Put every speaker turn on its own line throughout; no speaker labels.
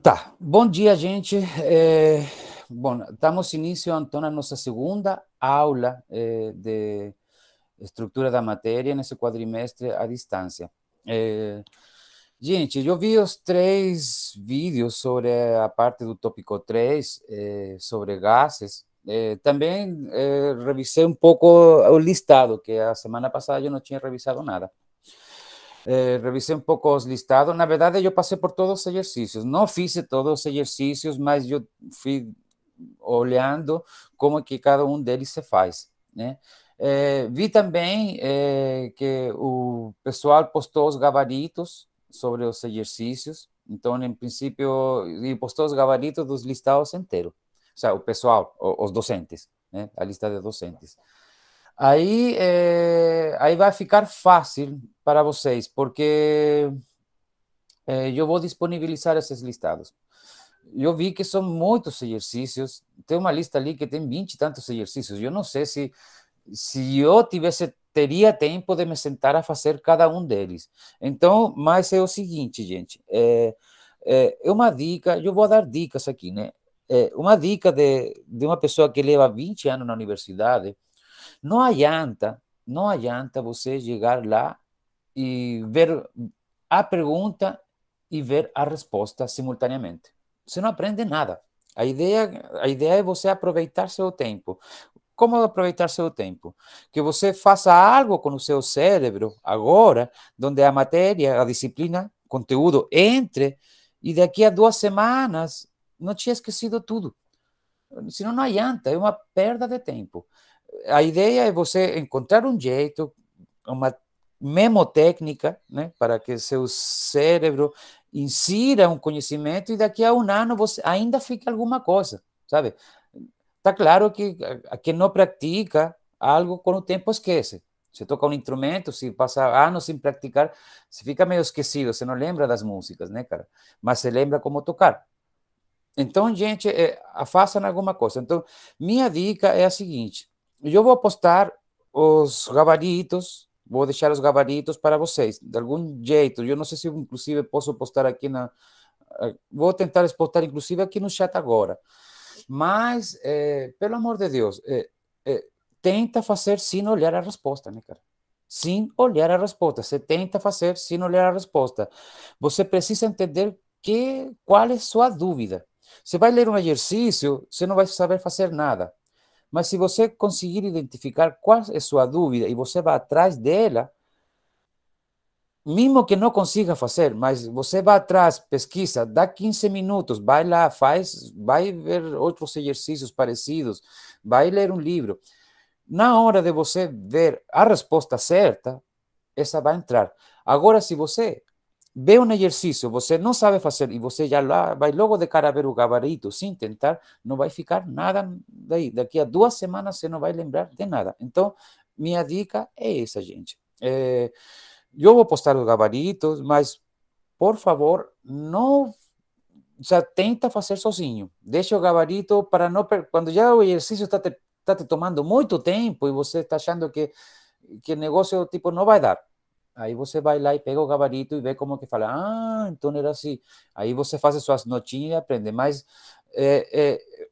Tá, bom dia, gente. Bom, damos início então à nossa segunda aula de estrutura da matéria nesse quadrimestre à distância. Gente, eu vi os três vídeos sobre a parte do tópico 3 sobre gases. Também revisei um pouco o listado, que a semana passada eu não tinha revisado nada. Revisei um pouco os listados. Na verdade, eu passei por todos os exercícios. Não fiz todos os exercícios, mas eu fui olhando como que cada um deles se faz, né? Vi também que o pessoal postou os gabaritos sobre os exercícios. Então, em princípio, e postou os gabaritos dos listados inteiros. O sea, o pessoal, os docentes, né? A lista de docentes. Aí vai ficar fácil para vocês, porque eu vou disponibilizar esses listados. Eu vi que são muitos exercícios, tem uma lista ali que tem 20 e tantos exercícios. Eu não sei se eu teria tempo de me sentar a fazer cada um deles. Então, mas é o seguinte, gente, é uma dica, eu vou dar dicas aqui, né? Uma dica de uma pessoa que leva 20 anos na universidade. Não adianta você chegar lá e ver a pergunta e ver a resposta simultaneamente. Você não aprende nada. A ideia é você aproveitar seu tempo. Como aproveitar seu tempo? Que você faça algo com o seu cérebro agora, onde a matéria, a disciplina, conteúdo entre, e daqui a 2 semanas não tinha esquecido tudo. Senão não adianta, é uma perda de tempo. A ideia é você encontrar um jeito, uma memotécnica, né, para que seu cérebro insira um conhecimento e daqui a um ano você ainda fica alguma coisa, sabe? Está claro que a quem não pratica algo com o tempo esquece. Você toca um instrumento, se passa anos sem praticar, você fica meio esquecido, você não lembra das músicas, né, cara? Mas você lembra como tocar. Então, gente, façam alguma coisa. Então, minha dica é a seguinte: eu vou postar os gabaritos, vou deixar os gabaritos para vocês, de algum jeito. Eu não sei se, inclusive, posso postar aqui na. Vou tentar postar, inclusive, aqui no chat agora. Mas, pelo amor de Deus, tenta fazer sem olhar a resposta, né, cara? Sem olhar a resposta. Você tenta fazer sem olhar a resposta. Você precisa entender qual é a sua dúvida. Você vai ler um exercício, você não vai saber fazer nada. Mas se você conseguir identificar qual é a sua dúvida e você vai atrás dela, mesmo que não consiga fazer, mas você vai atrás, pesquisa, dá 15 minutos, vai lá, faz, vai ver outros exercícios parecidos, vai ler um livro. Na hora de você ver a resposta certa, essa vai entrar. Agora, se você vê um exercício, você não sabe fazer e você já lá vai logo de cara ver o gabarito sem tentar, não vai ficar nada daí. Daqui a 2 semanas você não vai lembrar de nada. Então, minha dica é essa, gente. Eu vou postar os gabaritos, mas, por favor, não já tenta fazer sozinho. Deixa o gabarito para não... Quando já o exercício está te tomando muito tempo e você está achando que o negócio tipo, não vai dar. Aí você vai lá e pega o gabarito e vê como que fala. Ah, então era assim. Aí você faz as suas notinhas e aprende. Mas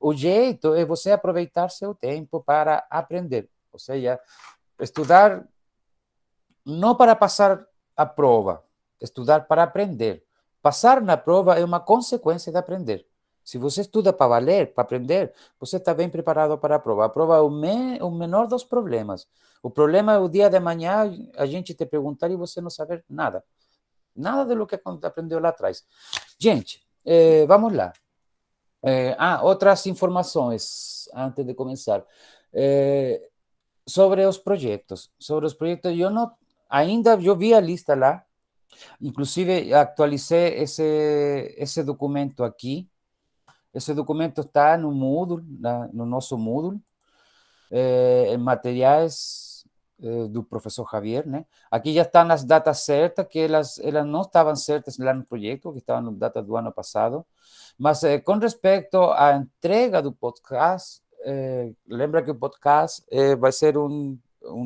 o jeito é você aproveitar seu tempo para aprender. Ou seja, estudar não para passar a prova, estudar para aprender. Passar na prova é uma consequência de aprender. Se você estuda para valer, para aprender, você está bem preparado para a prova. A prova é o menor dos problemas. O problema é o dia de manhã a gente te perguntar e você não saber nada. Nada do que aprendeu lá atrás. Gente, vamos lá. Outras informações antes de começar. Sobre os projetos. Sobre os projetos, eu não, ainda eu vi a lista lá, inclusive atualizei esse documento aqui. Esse documento está no Moodle, no nosso Moodle, em materiais do professor Javier, né? Aqui já estão as datas certas, que elas não estavam certas lá no projeto, que estavam na data do ano passado. Mas com respeito à entrega do podcast, lembra que o podcast vai ser um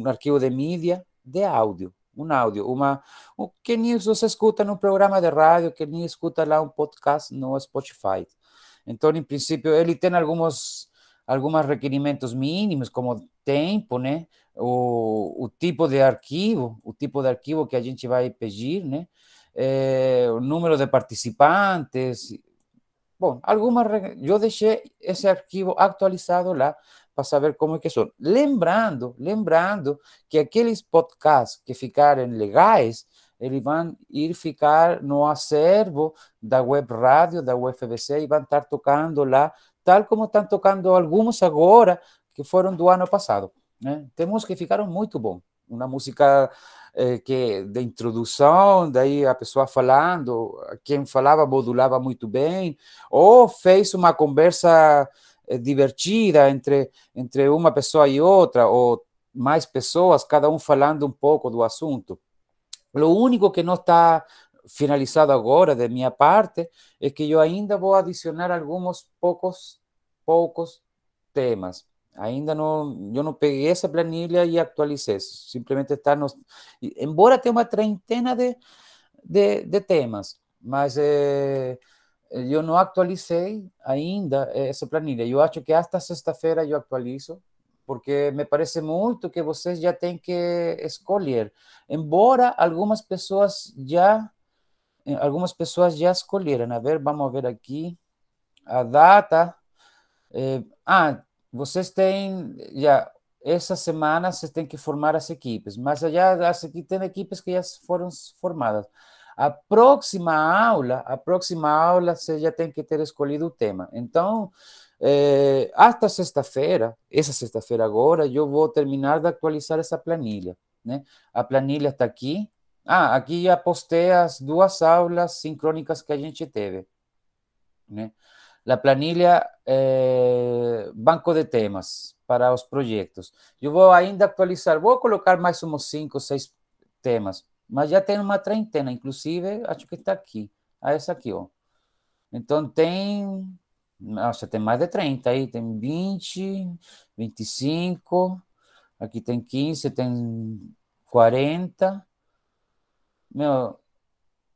arquivo de mídia de áudio. um áudio, que nem você escuta no programa de rádio, que nem escuta lá um podcast no Spotify. Então, em princípio, ele tem alguns requerimentos mínimos, como tempo, né? O tipo de arquivo que a gente vai pedir, né? O número de participantes. Bom, eu deixei esse arquivo atualizado lá para saber como é que são. Lembrando que aqueles podcasts que ficarem legais, eles vão ficar no acervo da web rádio, da UFBC, e vão estar tocando lá, tal como estão tocando alguns agora, que foram do ano passado. Né? Temos que ficaram muito bom. Uma música que de introdução, daí a pessoa falando, quem falava modulava muito bem, ou fez uma conversa divertida entre uma pessoa e outra, ou mais pessoas, cada um falando um pouco do assunto. O único que não está finalizado agora, de minha parte, é que eu ainda vou adicionar alguns poucos temas. Ainda não, eu não peguei essa planilha e atualizei. Simplesmente está nos. Embora tenha uma treintena de temas, mas eu não atualizei ainda essa planilha. Eu acho que esta sexta-feira eu atualizo, porque me parece muito que vocês já têm que escolher. Embora algumas pessoas já escolheram. A ver, vamos ver aqui a data. Vocês têm já essa semana vocês têm que formar as equipes, mas já tem equipes que já foram formadas. A próxima aula você já tem que ter escolhido o tema. Então, até sexta-feira, essa sexta-feira agora, eu vou terminar de atualizar essa planilha, né? A planilha está aqui. Aqui já postei as 2 aulas sincrônicas que a gente teve, né? La planilha banco de temas para os projetos. Eu vou ainda atualizar, vou colocar mais uns 5, 6 temas, mas já tem uma treintena, inclusive, acho que está aqui. Essa aqui, ó. Então nossa, tem mais de 30 aí, tem 20, 25, aqui tem 15, tem 40. Meu,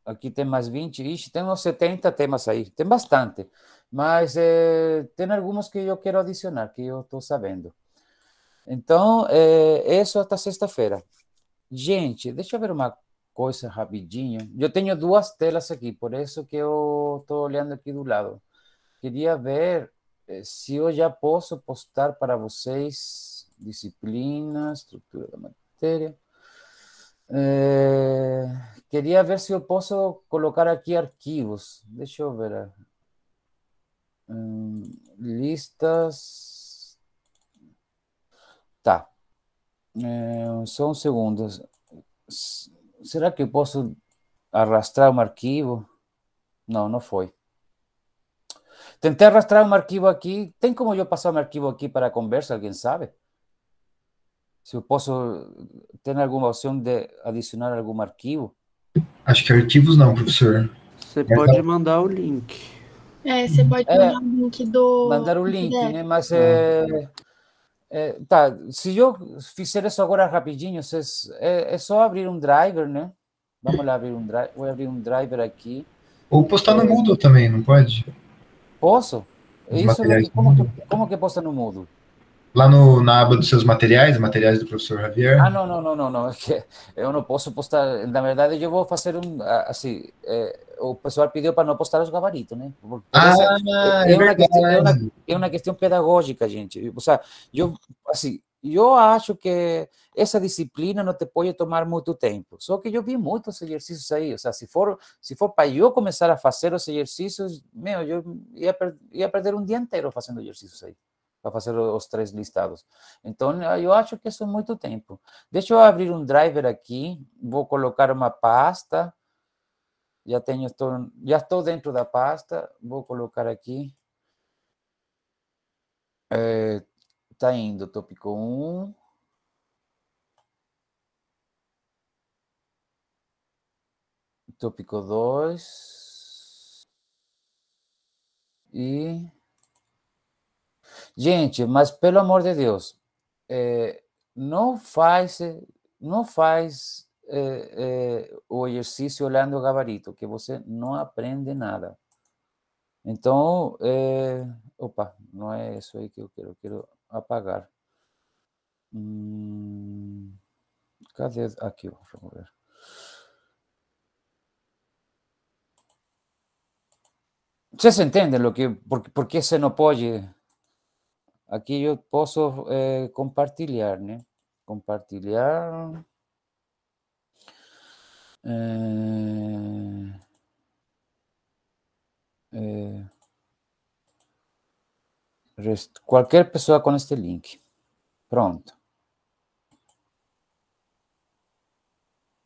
aqui tem mais 20, ixi, tem uns 70 temas aí, tem bastante. Mas tem alguns que eu quero adicionar, que eu estou sabendo. Então, isso até sexta-feira. Gente, deixa eu ver uma coisa rapidinho. Eu tenho 2 telas aqui, por isso que eu estou olhando aqui do lado. Queria ver se eu já posso postar para vocês disciplina, estrutura da matéria. Queria ver se eu posso colocar aqui arquivos. Deixa eu ver. Listas. Tá. Só um segundo. Será que eu posso arrastrar um arquivo? Não, não foi. Tentei arrastrar um arquivo aqui. Tem como eu passar um arquivo aqui para a conversa? Alguém sabe? Se eu posso ter alguma opção de adicionar algum arquivo?
Acho que arquivos não, professor.
Você pode mandar o link.
Você pode mandar o link do
mandar o link,
PDF.
né? Mas tá, se eu fizer isso agora rapidinho, é só abrir um driver, né? Vamos lá abrir um driver. Vou abrir um driver aqui.
Ou postar no Moodle também, não pode?
Posso?
Os
Isso,
materiais do
como
Moodle.
que posta no Moodle?
Lá na aba dos seus materiais do professor Javier.
Não. É que eu não posso postar. Na verdade, eu vou fazer assim. O pessoal pediu para não postar os gabaritos, né?
É verdade.
É uma questão pedagógica, gente. Ou seja, eu acho que essa disciplina não te pode tomar muito tempo. Só que eu vi muitos exercícios aí. Ou seja, se for para eu começar a fazer os exercícios, eu ia perder um dia inteiro fazendo exercícios aí, para fazer os 3 listados. Então, eu acho que isso é muito tempo. Deixa eu abrir um driver aqui, vou colocar uma pasta, já estou dentro da pasta, vou colocar aqui, está indo tópico 1, tópico 2, e... Gente, mas pelo amor de Deus, não faz o exercício olhando o gabarito, que você não aprende nada. Então, opa, não é isso aí que eu quero apagar. Cadê? Aqui, vamos ver. Vocês entendem por que você não pode? Aqui eu posso compartilhar, né? Compartilhar. Qualquer pessoa com este link. Pronto.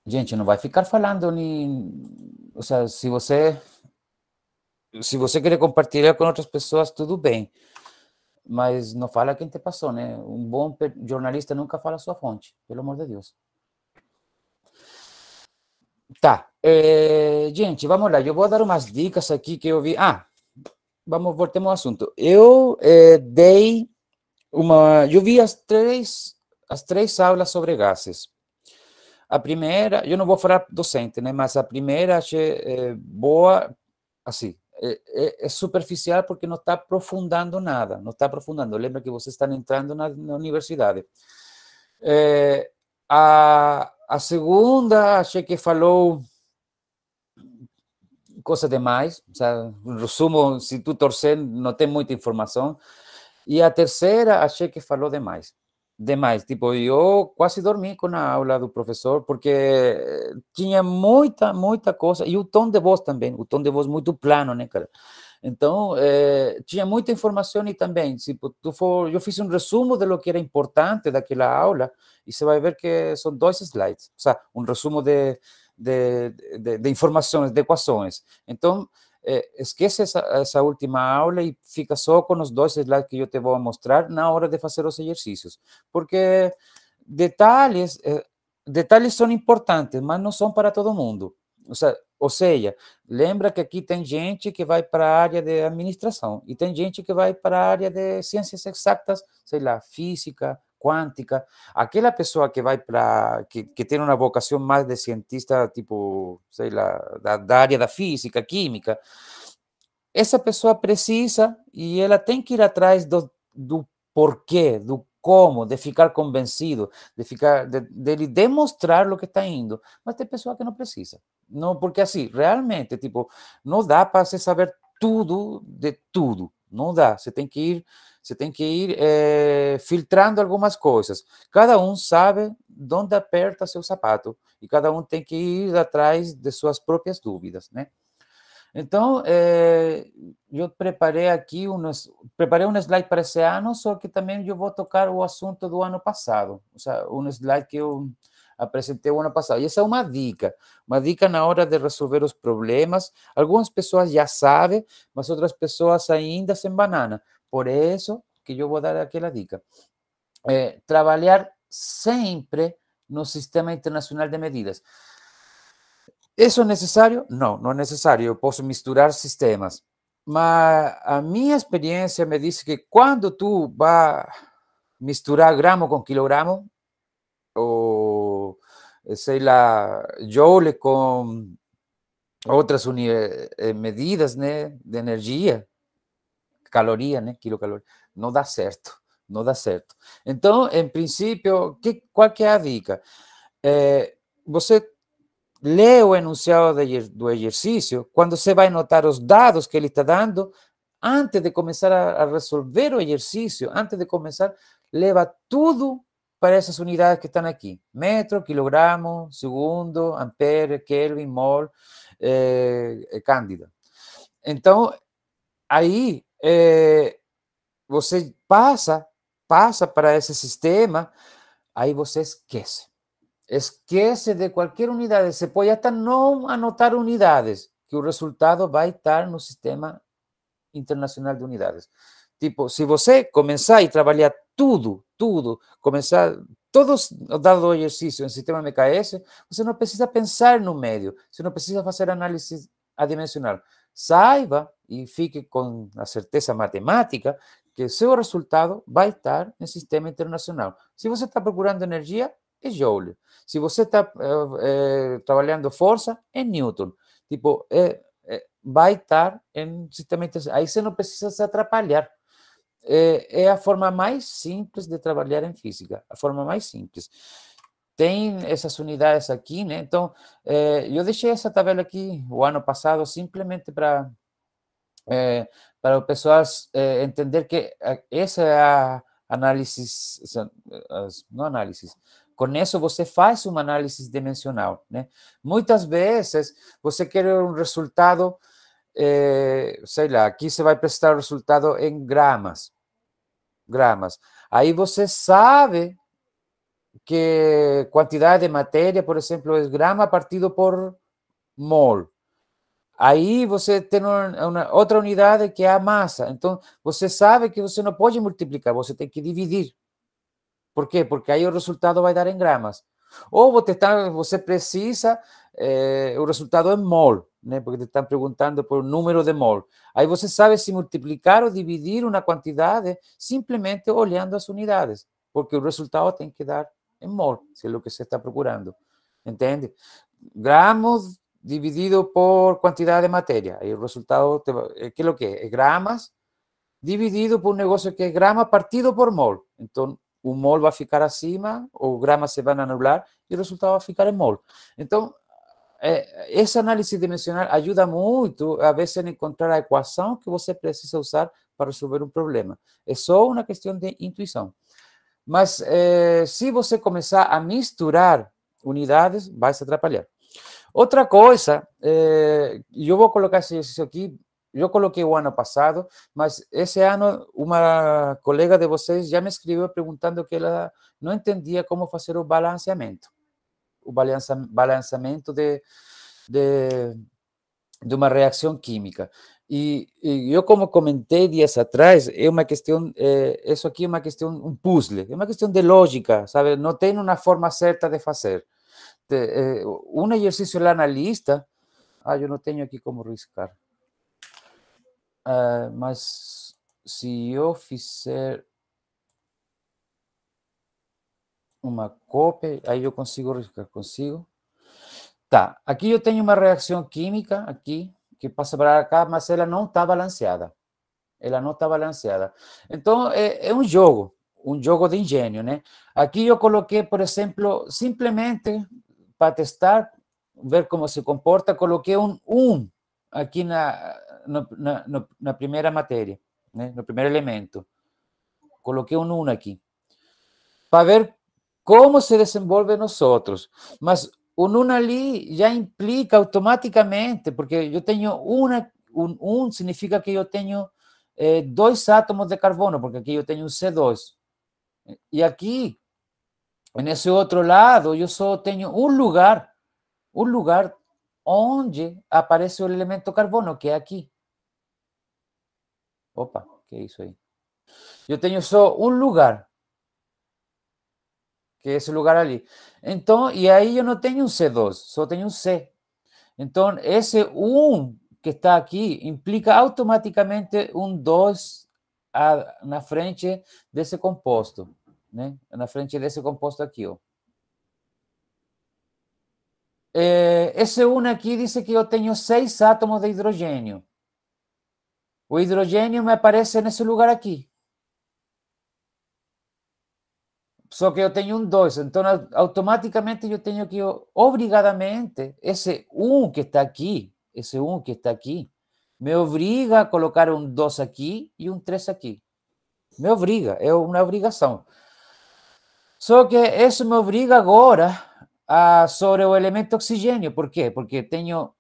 Gente, não vai ficar falando nem... Ou seja, se você quer compartilhar com outras pessoas, tudo bem. Mas não fala quem te passou, né? Um bom jornalista nunca fala a sua fonte, pelo amor de Deus. Tá. Gente, vamos lá. Eu vou dar umas dicas aqui que eu vi. Voltemos ao assunto. Eu eu vi as três aulas sobre gases. A primeira, eu não vou falar docente, né? Mas a primeira achei boa, assim, é superficial porque não está aprofundando nada, não está aprofundando. Lembra que vocês estão entrando na universidade. A segunda, achei que falou coisa demais, um resumo, se tu torcer, não tem muita informação. E a terceira, achei que falou demais. Tipo, eu quase dormi com a aula do professor, porque tinha muita coisa, e o tom de voz também, o tom de voz muito plano, né, cara? Então, tinha muita informação e também, se tu eu fiz um resumo de lo que era importante daquela aula, e você vai ver que são 2 slides, o sea, um resumo de informações, de equações. Então, esquece essa última aula e fica só com os 2 slides que eu te vou mostrar na hora de fazer os exercícios. Porque detalhes são importantes, mas não são para todo mundo. Ou seja, lembra que aqui tem gente que vai para a área de administração e tem gente que vai para a área de ciências exatas, sei lá, física, quântica. Aquela pessoa que vai que tem uma vocação mais de cientista, tipo, sei lá, da área da física, química, essa pessoa precisa e ela tem que ir atrás do porquê, do como, de ficar convencido, de demonstrar o que está indo. Mas tem pessoa que não precisa. Não, porque assim, realmente, tipo, não dá para você saber tudo de tudo. Não dá. Você tem que ir filtrando algumas coisas. Cada um sabe onde aperta seu sapato e cada um tem que ir atrás de suas próprias dúvidas, né? Então, eu preparei aqui preparei um slide para esse ano, só que também eu vou tocar o assunto do ano passado, ou seja, um slide que eu apresentei o ano passado. E essa é uma dica na hora de resolver os problemas. Algumas pessoas já sabem, mas outras pessoas ainda se embananam. Por isso que eu vou dar aquela dica. Trabalhar sempre no Sistema Internacional de Medidas. ¿Eso es necesario? No, no es necesario. Yo puedo misturar sistemas. Mas a minha experiência me diz que quando tu vai misturar gramo com quilogramo, ou sei lá, joule com outras medidas, né, de energia, caloria, né, quilocaloria, não dá certo, não dá certo. Então, em princípio, qual que é a dica? Você lê o enunciado do exercício, quando você vai notar os dados que ele está dando, antes de começar a resolver o exercício, antes de começar, leva tudo para essas unidades que estão aqui. Metro, quilogramo, segundo, ampere, Kelvin, mol, cândida. Então, aí, você passa para esse sistema, aí você esquece. Esquece de qualquer unidade, você pode até não anotar unidades, que o resultado vai estar no Sistema Internacional de Unidades. Tipo, se você começar a trabalhar tudo, começar todos os dados do exercício em sistema MKS, você não precisa pensar no médio, você não precisa fazer análise adimensional. Saiba e fique com a certeza matemática que seu resultado vai estar no sistema internacional. Se você está procurando energia, é joule. Se você está trabalhando força, é newton. Tipo, vai estar em sistema intensivo. Aí você não precisa se atrapalhar. É a forma mais simples de trabalhar em física, a forma mais simples. Tem essas unidades aqui, né? Então, eu deixei essa tabela aqui o ano passado simplesmente para o pessoal entender que essa é a análise, não análise, com isso você faz uma análise dimensional, né? Muitas vezes você quer um resultado, sei lá, aqui você vai prestar o resultado em gramas. Aí você sabe que quantidade de matéria, por exemplo, é grama partido por mol. Aí você tem outra unidade que é a massa. Então, você sabe que você não pode multiplicar, você tem que dividir. Por quê? Porque aí o resultado vai dar em gramas. Ou você precisa o resultado em mol, né? Porque te estão perguntando por número de mol. Aí você sabe se multiplicar ou dividir uma quantidade simplesmente olhando as unidades, porque o resultado tem que dar em mol, se é o que você está procurando. Entende? Gramos dividido por quantidade de matéria. Aí o resultado, ¿qué es lo que es? Gramas dividido por un negocio que es grama partido por mol. Entonces, un mol va a ficar acima, o gramas se van a anular, y el resultado va a ficar en mol. Entonces, esse análise dimensional ajuda muito, a vezes, a encontrar a equação que você precisa usar para resolver um problema. É só uma questão de intuição. Mas, se você começar a misturar unidades, vai se atrapalhar. Outra coisa, eu vou colocar esse exercício aqui, eu coloquei o ano passado, mas esse ano uma colega de vocês já me escreveu perguntando que ela não entendia como fazer o balanceamento. O balanceamento de uma reação química. E eu, como comentei dias atrás, é uma questão, isso aqui é uma questão, um puzzle, é uma questão de lógica, sabe? Não tem uma forma certa de fazer. Um exercício lá na lista, eu não tenho aqui como riscar. Mas se eu fizer uma cópia, aí eu consigo riscar, consigo. Tá, aqui eu tenho uma reação química, aqui, que passa para cá, mas ela não está balanceada. Ela não está balanceada. Então, é um jogo de engenho, né? Aqui eu coloquei, por exemplo, simplesmente para testar, ver como se comporta, coloquei um 1 aqui na primeira matéria, né? No primeiro elemento. Coloquei um 1 aqui. Para ver como se desenvolve nos outros. Mas o 1 ali já implica automaticamente, porque eu tenho um 1 significa que eu tenho 2 átomos de carbono, porque aqui eu tenho um C2. E aqui, nesse outro lado, eu só tenho um lugar onde aparece o elemento carbono, que é aqui. Opa, que é isso aí? Eu tenho só um lugar, que é esse lugar ali. Então, e aí eu não tenho um C2, só tenho um C. Então, esse 1 que está aqui implica automaticamente um 2 na frente desse composto, né? Na frente desse composto aqui, ó. Esse 1 aqui diz que eu tenho 6 átomos de hidrogênio. O hidrogênio me aparece nesse lugar aqui. Só que eu tenho um 2, então automaticamente eu tenho que, obrigadamente, esse 1 que está aqui, me obriga a colocar um 2 aqui e um 3 aqui. Me obriga, é uma obrigação. Só que isso me obriga agora sobre o elemento oxigênio. Por quê? Porque tenho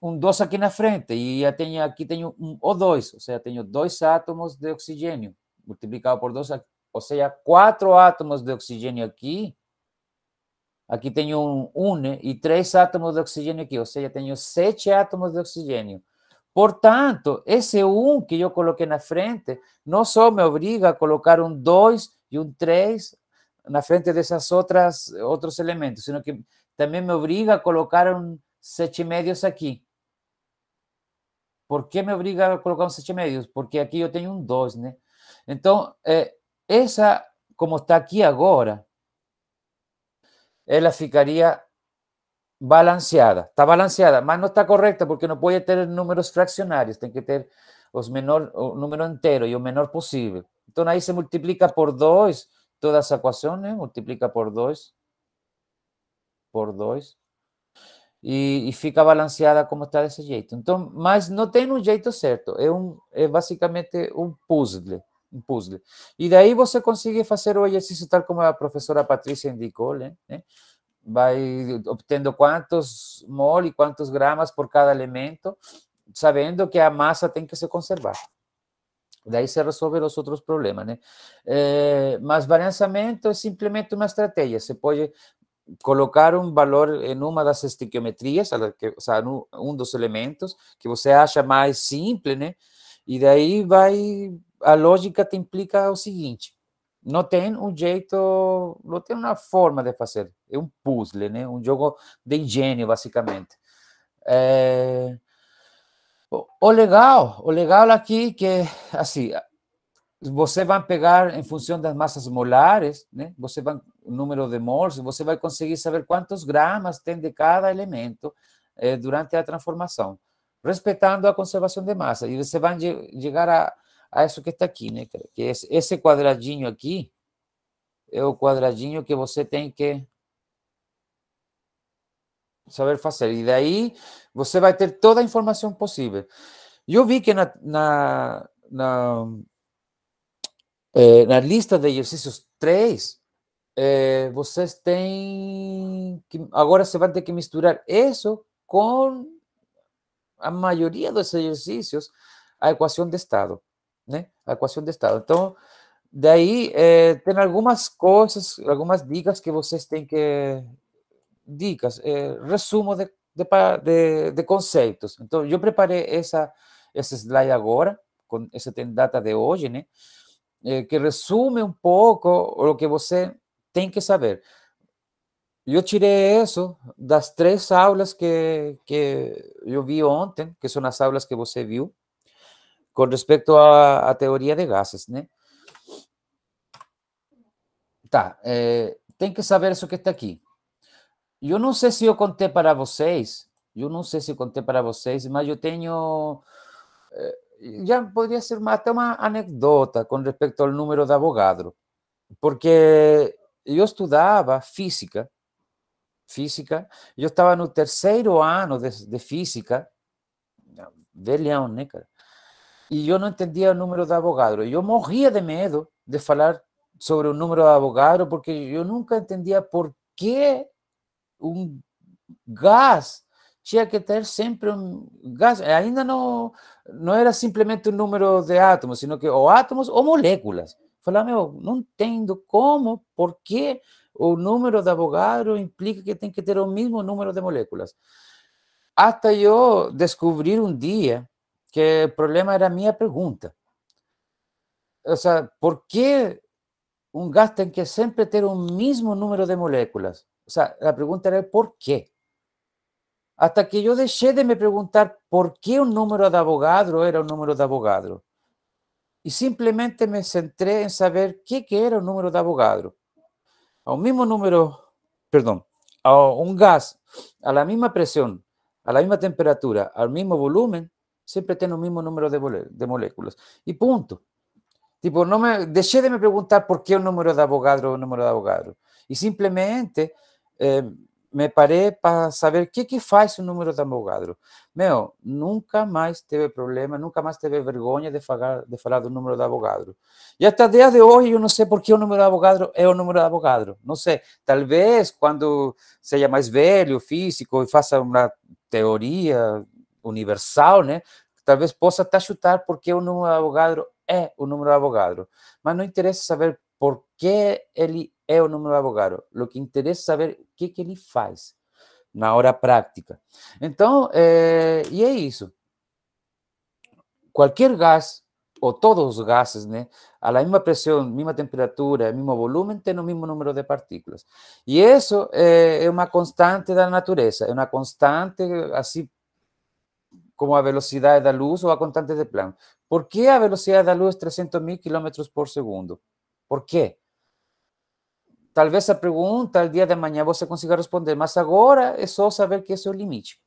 um 2 aqui na frente e aqui tenho um O2, ou seja, tenho 2 átomos de oxigênio multiplicado por 2 aqui. Ou seja, 4 átomos de oxigênio aqui. Aqui tenho um, né? E 3 átomos de oxigênio aqui. Ou seja, tenho 7 átomos de oxigênio. Portanto, esse 1 que eu coloquei na frente não só me obriga a colocar um 2 e um 3 na frente desses outros elementos, sino que também me obriga a colocar um 7,5 aqui. Por que me obriga a colocar um 7,5? Porque aqui eu tenho um 2, né? Então, essa, como está aqui agora, ela ficaria balanceada. Está balanceada, mas não está correta, porque não pode ter números fracionários, tem que ter o número inteiro e o menor possível. Então, aí se multiplica por 2 toda essa equação, né? Multiplica por 2, e fica balanceada como está desse jeito. Então, mas não tem um jeito certo, é basicamente um puzzle. E daí você consegue fazer o exercício tal como a professora Patrícia indicou, né? Vai obtendo quantos mol e quantos gramas por cada elemento, sabendo que a massa tem que se conservar. Daí se resolve os outros problemas, né? Mas balanceamento é simplesmente uma estratégia. Você pode colocar um valor em uma das estequiometrias, ou seja, um dos elementos que você acha mais simples, né? E daí a lógica te implica o seguinte: não tem um jeito, não tem uma forma de fazer, é um puzzle, né? Um jogo de engenho, basicamente. O legal aqui que, assim, você vai pegar em função das massas molares, né? Você vai o número de mols, você vai conseguir saber quantos gramas tem de cada elemento durante a transformação, respeitando a conservação de massa. E você vai chegar a isso que está aqui, né? Que esse quadradinho aqui é o quadradinho que você tem que saber fazer. E daí você vai ter toda a informação possível. Eu vi que na lista de exercícios 3, vocês têm que, agora você vai ter que misturar isso com a maioria dos exercícios, a equação de estado, né? A equação de estado. Então, daí tem algumas coisas, algumas dicas que vocês têm que resumo de conceitos. Então, eu preparei esse slide agora, com essa tem data de hoje, né? Que resume um pouco o que você tem que saber. Eu tirei isso das 3 aulas que eu vi ontem, que são as aulas que você viu, com respeito à teoria de gases, né? Tá, tem que saber isso que está aqui. Eu não sei se eu contei para vocês, mas eu tenho... já poderia ser até uma anedota com respeito ao número de Avogadro, porque eu estudava física, eu estava no 3º ano de física, velhão, né, cara? E eu não entendia o número de Avogadro. Eu morria de medo de falar sobre o número de Avogadro, porque eu nunca entendia por que um gás tinha que ter sempre um gás. Ainda não era simplesmente um número de átomos, sino que ou átomos ou moléculas. Falei, meu, não entendo como, por que o número de Avogadro implica que tem que ter o mesmo número de moléculas. Até eu descobrir um dia que o problema era a minha pergunta. Ou seja, por que um gás tem que sempre ter o mesmo número de moléculas? O sea, a pergunta era por quê? Hasta que eu deixei de me perguntar por que o número de Avogadro era o número de Avogadro. E simplesmente me centrei em saber o que era o número de Avogadro. Ao mesmo número, perdão, a um gás, à mesma pressão, à mesma temperatura, ao mesmo volume, sempre tem o mesmo número de moléculas. E ponto. Tipo, deixei de me perguntar por que o número de Avogadro é o número de Avogadro. E simplesmente me parei para saber o que faz o número de Avogadro. Meu, nunca mais teve problema, nunca mais teve vergonha de falar do número de Avogadro. E até o dia de hoje eu não sei por que o número de Avogadro é o número de Avogadro. Não sei, talvez quando seja mais velho, físico, e faça uma teoria universal, né? Talvez possa até chutar por que o número de Avogadro é o número de Avogadro. Mas não interessa saber por que ele é o número de Avogadro. O que interessa é saber o que ele faz na hora prática. Então, e é isso. Qualquer gás, ou todos os gases, né, a mesma pressão, mesma temperatura, mesmo volume, tem o mesmo número de partículas. E isso é uma constante da natureza, é uma constante, assim, como a velocidade da luz ou a constante de Planck. Por que a velocidade da luz é 300.000 km por segundo? Por quê? talvez a pergunta, o dia de amanhã, você consiga responder, mas agora é só saber que esse é o limite.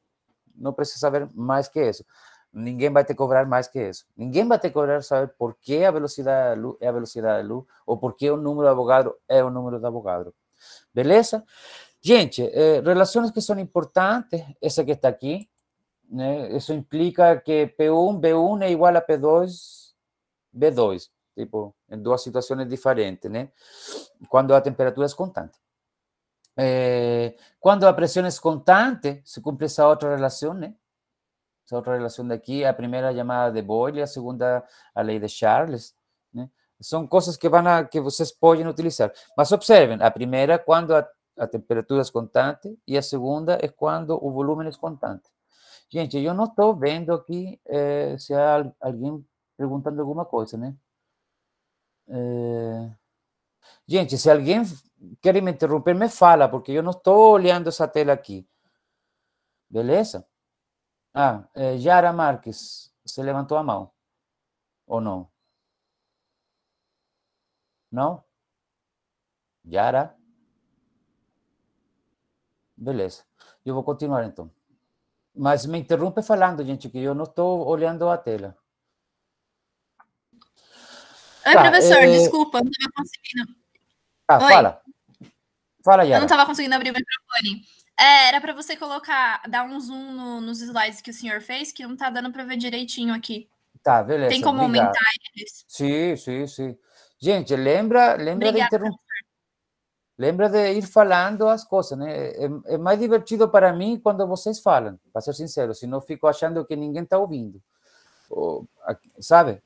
Não precisa saber mais que isso. Ninguém vai te cobrar mais que isso. Ninguém vai te cobrar saber por que a velocidade da luz é a velocidade da luz ou por que o número de Avogadro é o número de Avogadro. Beleza? Gente, relações que são importantes, essa que está aqui, né? Isso implica que P1, B1 é igual a P2, B2, tipo, em duas situações diferentes, né? Quando a temperatura é constante. Quando a pressão é constante, se cumpre essa outra relação, né? Essa outra relação daqui, a primeira chamada de Boyle, a segunda a lei de Charles, né? São coisas que vocês podem utilizar. Mas observem, a primeira quando a temperatura é constante e a segunda é quando o volume é constante. Gente, eu não estou vendo aqui se há alguém perguntando alguma coisa, né? Gente, se alguém quer me interromper, me fala, porque eu não estou olhando essa tela aqui. Beleza? Yara Marques, você levantou a mão? Ou não? Não? Yara? Beleza. Eu vou continuar, então. Mas me interrompe falando, gente, que eu não estou olhando a tela.
Oi, professor, desculpa, não estava conseguindo. Oi.
Fala. Fala, Yara.
Eu não estava conseguindo abrir o microfone. Era para você dar um zoom nos slides que o senhor fez, que não está dando para ver direitinho aqui.
Tá, beleza.
Tem como aumentar eles?
Sim. Gente, lembra de interromper. Lembra de ir falando as coisas, né? É mais divertido para mim quando vocês falam, para ser sincero, senão fico achando que ninguém está ouvindo. Sabe?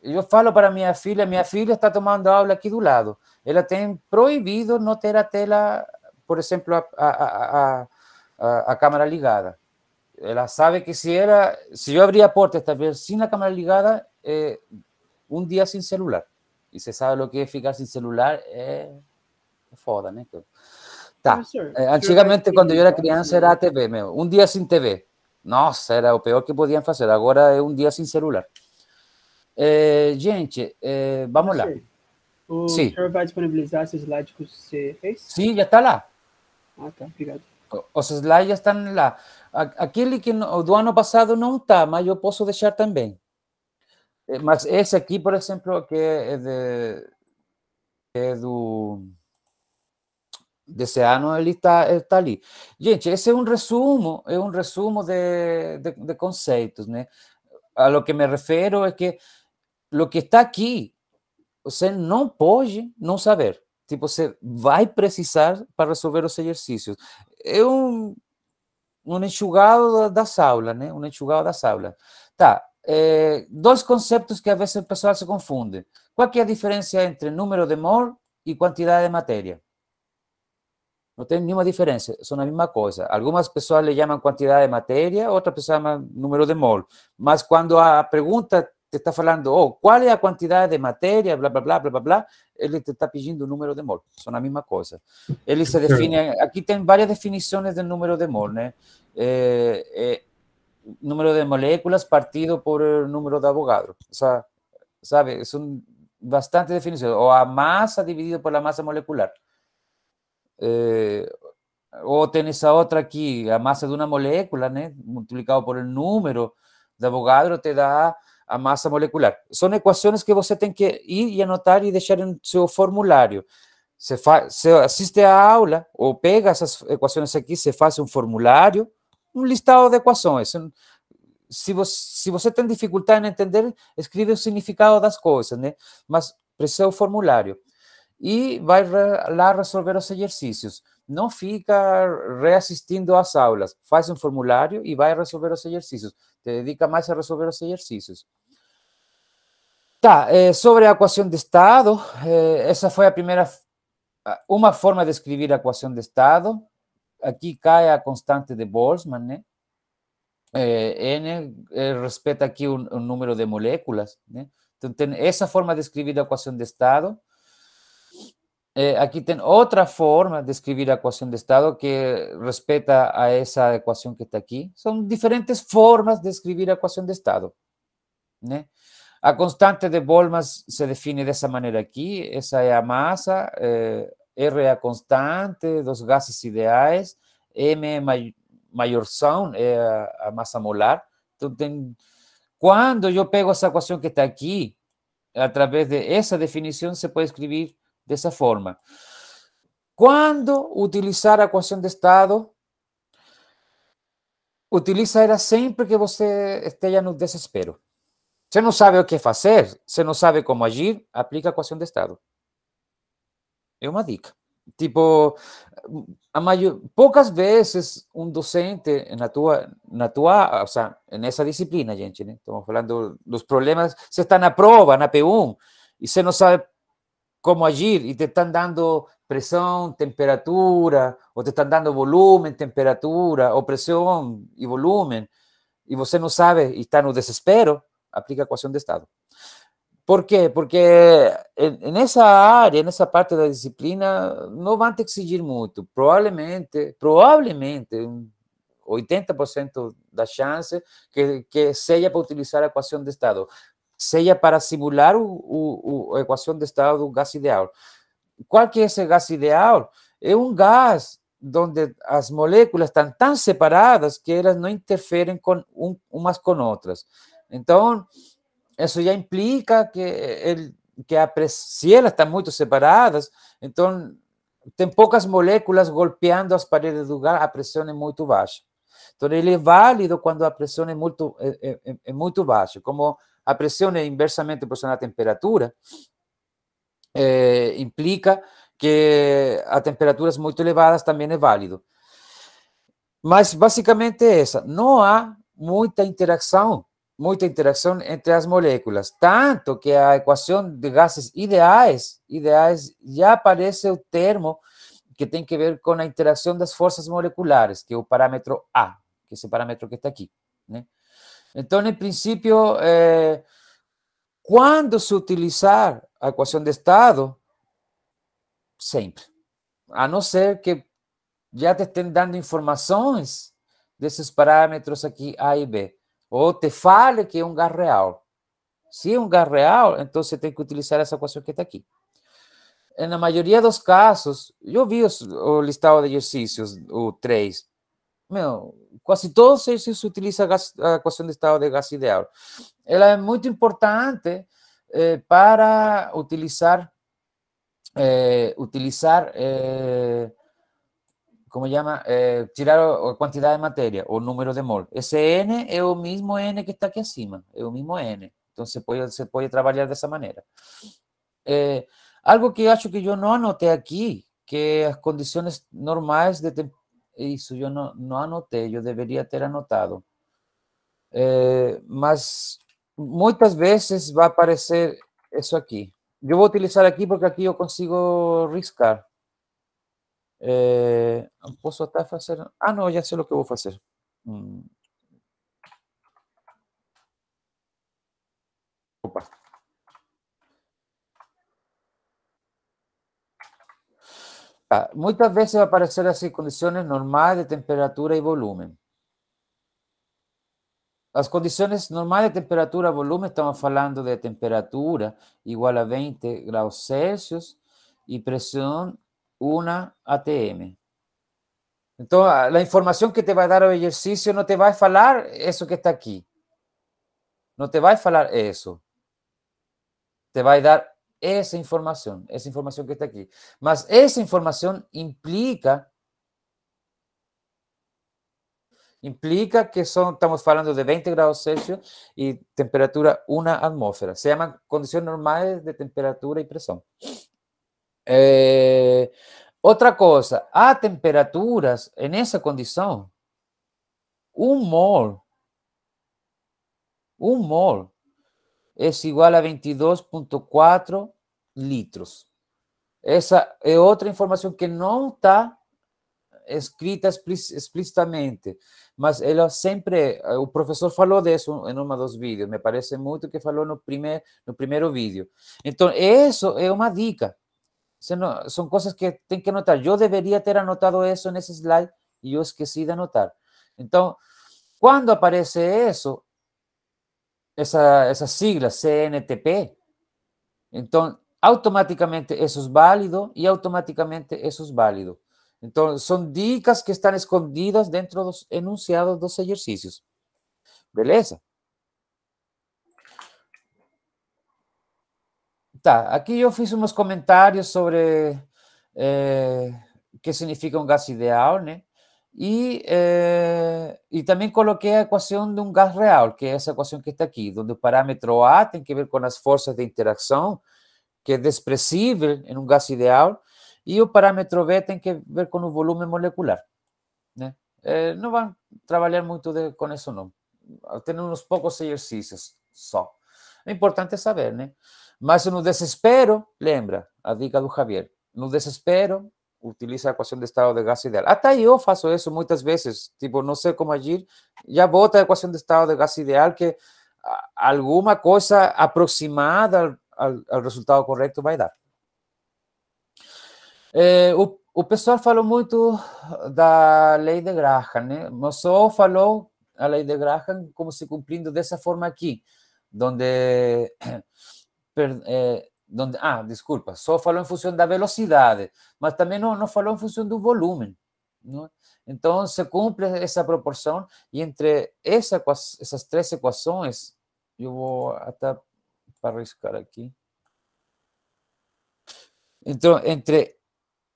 Eu falo para minha filha está tomando aula aqui do lado. Ela tem proibido não ter a tela, por exemplo, a câmera ligada. Ela sabe que se eu abrir a porta esta vez sem a câmera ligada, um dia sem celular. E você sabe o que é ficar sem celular? É foda, né? Tá. Antigamente, quando eu era criança, era a TV mesmo. Um dia sem TV. Nossa, era o pior que podiam fazer. Agora é um dia sem celular. Gente, vamos lá.
O senhor vai disponibilizar esse slide que você fez?
Sim, já está lá.
Tá, obrigado.
Os slides já estão lá. Aquele que do ano passado não está, mas eu posso deixar também. Mas esse aqui, por exemplo, que desse ano, ele está ali. Gente, esse é um resumo de conceitos, né? A lo que me refiro é que o que está aqui, você não pode não saber. Tipo, você vai precisar para resolver os exercícios. É um enxugado das aulas, né? Um enxugado das aulas. Tá. Dois conceitos que às vezes o pessoal se confunde. Qual que é a diferença entre número de mol e quantidade de matéria? Não tem nenhuma diferença, são a mesma coisa. Algumas pessoas lhe chamam quantidade de matéria, outras pessoas chamam número de mol. Mas quando a pergunta te está falando, qual é a quantidade de matéria, blá, blá, blá, blá, blá, blá, ele te está pedindo o número de mol. São a mesma coisa. Ele se define, aqui tem várias definições de número de mol, né? Número de moléculas partido por número de Avogadro. O sea, sabe, são bastante definições. Ou a massa dividido por la massa molecular. Ou tem essa outra aqui, a massa de uma molécula, né? Multiplicado por o número de Avogadro te dá a massa molecular. São equações que você tem que ir e anotar e deixar em seu formulário. Você assiste a aula ou pega essas equações aqui, você faz um formulário, um listado de equações. Se você tem dificuldade em entender, escreve o significado das coisas, né? Mas precisa o formulário. E vai lá resolver os exercícios. Não fica reassistindo às aulas. Faz um formulário e vai resolver os exercícios. Te dedica mais a resolver os exercícios. Tá, sobre a equação de estado, essa foi uma forma de escrever a equação de estado. Aqui cai a constante de Boltzmann, né? N respeita aqui o número de moléculas, né? Então, tem essa forma de escrever a equação de estado. Aqui tem outra forma de escrever a equação de estado que respeita a essa equação que está aqui. São diferentes formas de escrever a equação de estado, né? A constante de Boltzmann se define dessa maneira aqui. Essa é a massa, R é a constante dos gases ideais, M é maiorzão, é a massa molar. Então, quando eu pego essa equação que está aqui, através dessa definição, se pode escrever dessa forma. Quando utilizar a equação de estado, utiliza ela sempre que você esteja no desespero. Você não sabe o que fazer, você não sabe como agir, aplica a equação de estado. É uma dica. Tipo, poucas vezes um docente ou seja, nessa disciplina, gente, né? Estamos falando dos problemas, você está na prova, na P1, e você não sabe como agir, e te estão dando pressão, temperatura, ou te estão dando volume, temperatura, ou pressão e volume, e você não sabe e está no desespero, aplica a equação de estado. ¿Por quê? Porque nessa área, nessa parte da disciplina, não vão te exigir muito. Provavelmente, 80% da chance que seja para utilizar a equação de estado, seja para simular a equação de estado do gás ideal. Qual que é esse gás ideal? É um gás onde as moléculas estão tão separadas que elas não interferem umas com outras. Então, isso já implica que se elas estão muito separadas, então tem poucas moléculas golpeando as paredes do gás, a pressão é muito baixa. Então, ele é válido quando a pressão é muito baixa. Como a pressão é inversamente proporcional à temperatura, implica que a temperaturas muito elevadas também é válido. Mas, basicamente, é essa. Não há muita interação entre as moléculas, tanto que a equação de gases ideais já aparece o termo que tem que ver com a interação das forças moleculares, que é o parâmetro A, que é esse parâmetro que está aqui, né? Então, em princípio, quando se utilizar a equação de estado, sempre, a não ser que já te estén dando informações desses parâmetros aqui A e B, ou te fale que é um gás real. Se é um gás real, então você tem que utilizar essa equação que está aqui. Na maioria dos casos, eu vi o listado de exercícios, o 3. Quase todos os exercícios utilizam a equação de estado de gás ideal. Ela é muito importante para utilizar como chama? Tirar a quantidade de matéria, o número de mol. Esse N é o mesmo N que está aqui acima, é o mesmo N. Então, você pode trabalhar dessa maneira. Algo que eu acho que eu não anotei aqui, que as condições normais de isso eu não anotei, eu deveria ter anotado. Mas muitas vezes vai aparecer isso aqui. Eu vou utilizar aqui porque aqui eu consigo riscar. Posso até fazer... Ah, não, já sei o que eu vou fazer. Opa. Muitas vezes vai aparecer assim, condições normais de temperatura e volume. As condições normais de temperatura e volume, estamos falando de temperatura igual a 20 graus Celsius e pressão 1 atm. Então, a informação que te vai dar o exercício não te vai falar isso que está aqui. Não te vai falar isso. Te vai dar essa informação que está aqui. Mas essa informação implica que estamos falando de 20 graus Celsius e temperatura 1 atmósfera. Se chamam condições normais de temperatura e pressão. Outra coisa, há temperaturas nessa condição, um mol é igual a 22,4 litros. Essa é outra informação que não está escrita explicitamente, mas ela sempre, o professor falou disso em um dos vídeos, me parece muito que falou no primeiro vídeo. Então, isso é uma dica. São coisas que tem que anotar. Eu deveria ter anotado isso nesse slide e eu esqueci de anotar. Então, quando aparece essa sigla CNTP, então automáticamente eso es válido e automaticamente eso es válido. Então, são dicas que estão escondidas dentro dos enunciados dos exercícios. Beleza? Tá, aqui eu fiz uns comentários sobre o que significa um gás ideal, né? E também coloquei a equação de um gás real, que é essa equação que está aqui, onde o parâmetro A tem que ver com as forças de interação, que é desprezível em um gás ideal, e o parâmetro B tem que ver com o volume molecular, né? Não vão trabalhar muito com isso, não. Tem uns poucos exercícios só. É importante saber, né? Mas no desespero, lembra a dica do Javier, no desespero, utiliza a equação de estado de gás ideal. Até eu faço isso muitas vezes, tipo, não sei como agir, já bota a equação de estado de gás ideal, que alguma coisa aproximada ao resultado correto vai dar. O pessoal falou muito da lei de Graham, né? Mas só falou a lei de Graham como se cumprindo dessa forma aqui, onde desculpa, só falou em função da velocidade, mas também não falou em função do volume, não? Então, se cumpre essa proporção, e entre essas três equações, eu vou até para arriscar aqui. Então, entre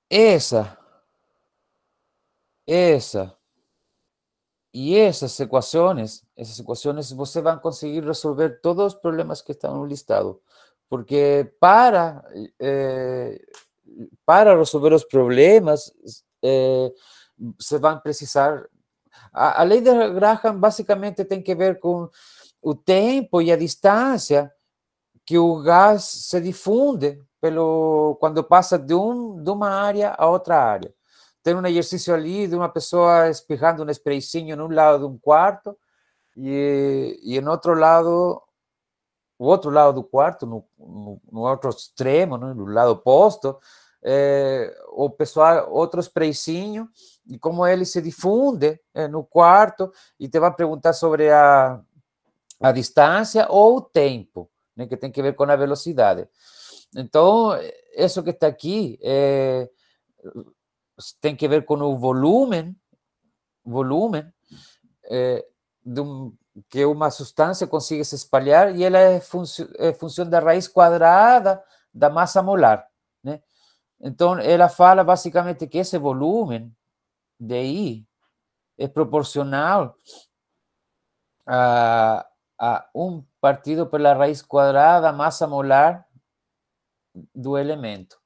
essa e essas equações você vai conseguir resolver todos os problemas que estão no listado. Porque para resolver os problemas, você vai precisar... A lei de Graham basicamente tem que ver com o tempo e a distância que o gás se difunde quando passa de uma área a outra área. Tem um exercício ali de uma pessoa espirrando um sprayzinho num lado de um quarto e no outro lado... O outro lado do quarto, no outro extremo, né, no lado oposto, o pessoal, outro sprayzinho, e como ele se difunde no quarto, e te vai perguntar sobre a distância ou o tempo, né, que tem que ver com a velocidade. Então, isso que está aqui tem que ver com o volume que uma substância consiga se espalhar, e ela é função da raiz quadrada da massa molar, né? Então, ela fala basicamente que esse volume de I é proporcional a 1 partido pela raiz quadrada da massa molar do elemento.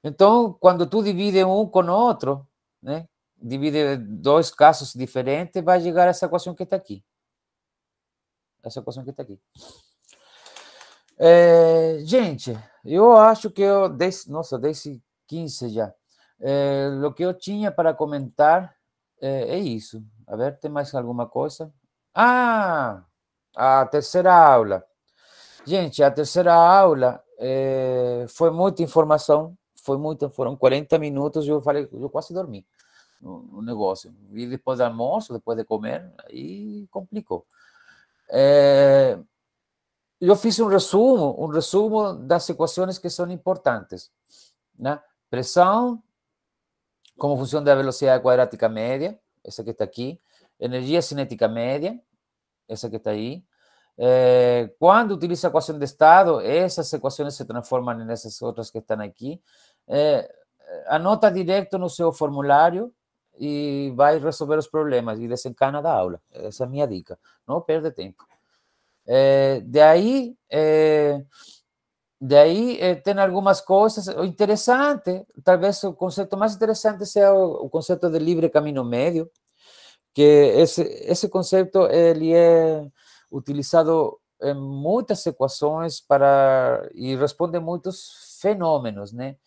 Então, quando tu divide um com o outro, né? Divide dois casos diferentes, vai chegar a essa equação que está aqui. Essa equação que está aqui. Gente, eu acho que desde 15 já. O que eu tinha para comentar é isso. A ver, tem mais alguma coisa? A terceira aula. Gente, a terceira aula foi muita informação, foram 40 minutos, eu quase dormi no negócio. E depois do almoço, depois de comer, aí complicou. Eu fiz um resumo das equações que são importantes, né? Pressão, como função da velocidade quadrática média, essa que está aqui. Energia cinética média, essa que está aí. Quando utiliza a equação de estado, essas equações se transformam nessas outras que estão aqui. Anota direto no seu formulário e vai resolver os problemas e desencana da aula. Essa é a minha dica. Não perde tempo. Daí tem algumas coisas. O interessante, talvez o conceito mais interessante seja o conceito de livre caminho médio, que esse conceito ele é utilizado em muitas equações e responde a muitos fenômenos, né?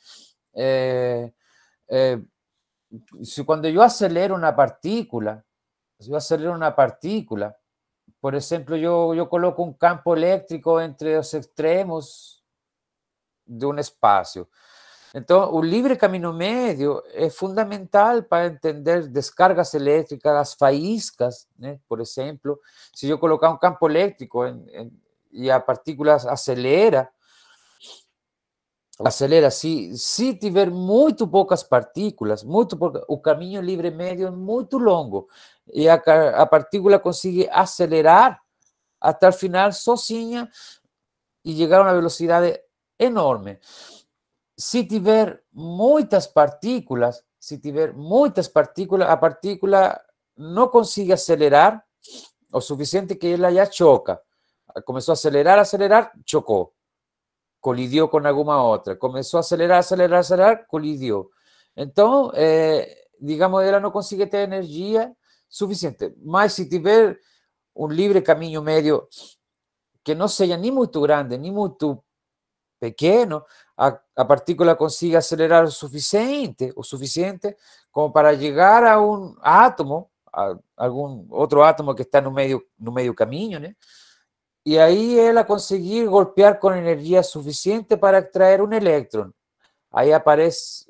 Quando eu acelero uma partícula, por exemplo, eu coloco um campo elétrico entre os extremos de um espaço. Então, o livre caminho médio é fundamental para entender descargas elétricas, as faíscas, né? Por exemplo, se eu colocar um campo elétrico e a partícula acelera, acelera. Se tiver muito poucas partículas, o caminho livre médio é muito longo, e a partícula consegue acelerar até o final sozinha e chegar a uma velocidade enorme. Se tiver muitas partículas, a partícula não consegue acelerar o suficiente que ela já choca. Começou a acelerar, chocou. Colidió con alguna otra. Comenzó a acelerar, colidió. Entonces, digamos, ella no consigue tener energía suficiente. Mas si tiver un libre camino medio que no sea ni muy grande, ni muy pequeño, a partícula consigue acelerar o suficiente como para llegar a un átomo, a algún otro átomo que está no medio camino, ¿no? Y ahí ela conseguir golpear con energía suficiente para extraer un eléctron. Ahí aparece,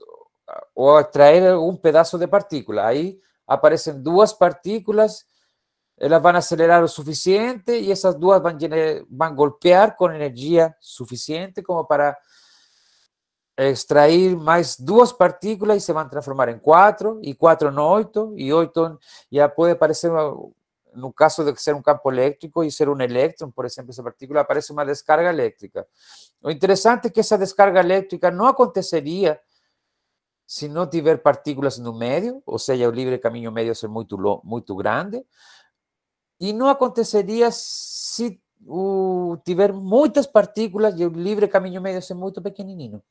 o extraer un pedazo de partícula. Ahí aparecen duas partículas, elas van a acelerar lo suficiente y esas duas van a golpear con energía suficiente como para extrair más duas partículas y se van a transformar en 4, y 4 en 8, y 8 ya puede parecer, no caso de ser un campo eléctrico y ser un eléctron, por ejemplo, esa partícula, aparece una descarga eléctrica. Lo interesante es que esa descarga eléctrica no acontecería si no tiver partículas no medio, ou seja, o livre caminho médio ser muito grande, e não aconteceria se tiver muitas partículas e o livre caminho médio ser muito pequenininho.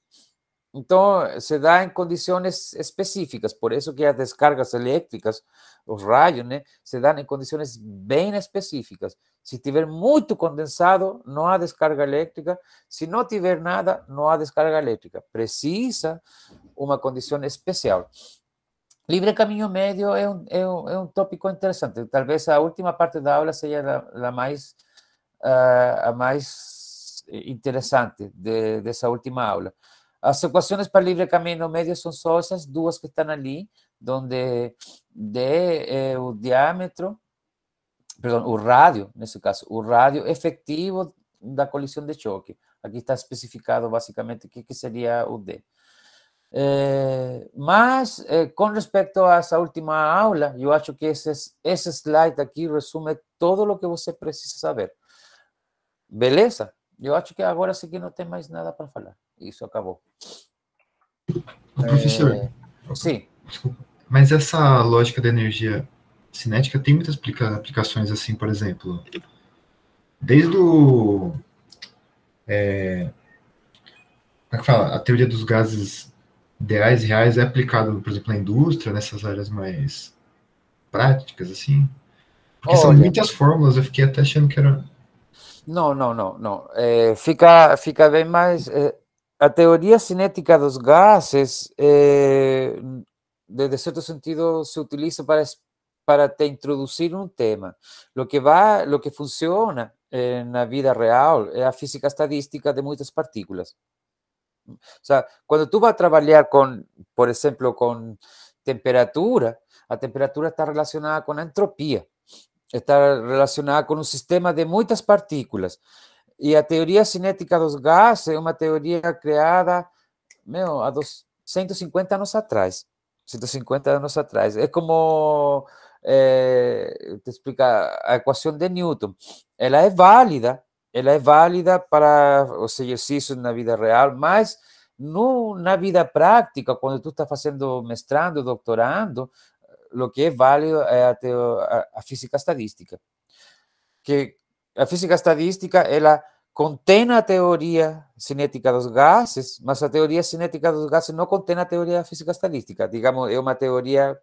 Então, se dá em condições específicas, por isso que as descargas elétricas, os raios, né, se dão em condições bem específicas. Se tiver muito condensado, não há descarga elétrica. Se não tiver nada, não há descarga elétrica. Precisa uma condição especial. Livre caminho médio é um tópico interessante. Talvez a última parte da aula seja a mais interessante dessa última aula. As equações para livre caminho médio são só essas duas que estão ali, onde D é o diâmetro, perdão, o rádio, nesse caso, o rádio efetivo da colisão de choque. Aqui está especificado basicamente o que seria o D. Mas, com respeito a essa última aula, eu acho que esse slide aqui resume todo o que você precisa saber. Beleza? Eu acho que agora sim que não tem mais nada para falar. Isso acabou.
Professor,
sim.
Desculpa, mas essa lógica da energia cinética tem muitas aplicações assim, por exemplo, desde o... como é que fala? A teoria dos gases ideais e reais é aplicado, por exemplo, na indústria, nessas áreas mais práticas, assim? Porque são muitas fórmulas, eu fiquei até achando que era...
Não. Fica bem mais... a teoria cinética dos gases, de certo sentido, se utiliza para te introduzir um tema. O que funciona na vida real é a física estadística de muitas partículas. O sea, quando tu vas trabalhar com, por exemplo, com temperatura, a temperatura está relacionada com a entropia, está relacionada com um sistema de muitas partículas. E a teoria cinética dos gases é uma teoria criada há 150 anos atrás. 150 anos atrás. É como te explicar a equação de Newton. Ela é válida para os exercícios na vida real, mas na vida prática, quando tu está fazendo mestrado, doutorando, o que é válido é a física estadística. Que a física estadística, ela contém a teoria cinética dos gases, mas a teoria cinética dos gases não contém a teoria da física estadística. Digamos, é uma teoria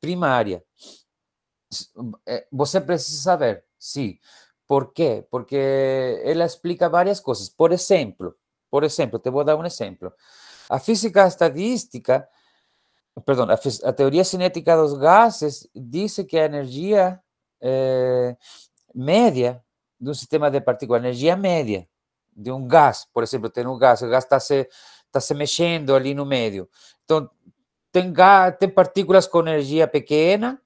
primária. Você precisa saber, sim. Por quê? Porque ela explica várias coisas. Por exemplo, te vou dar um exemplo. A física estadística, perdão, a teoria cinética dos gases diz que a energia média de um sistema de partículas, energia média de um gás, por exemplo, tem um gás, o gás está se mexendo ali no meio. Então, tem partículas com energia pequena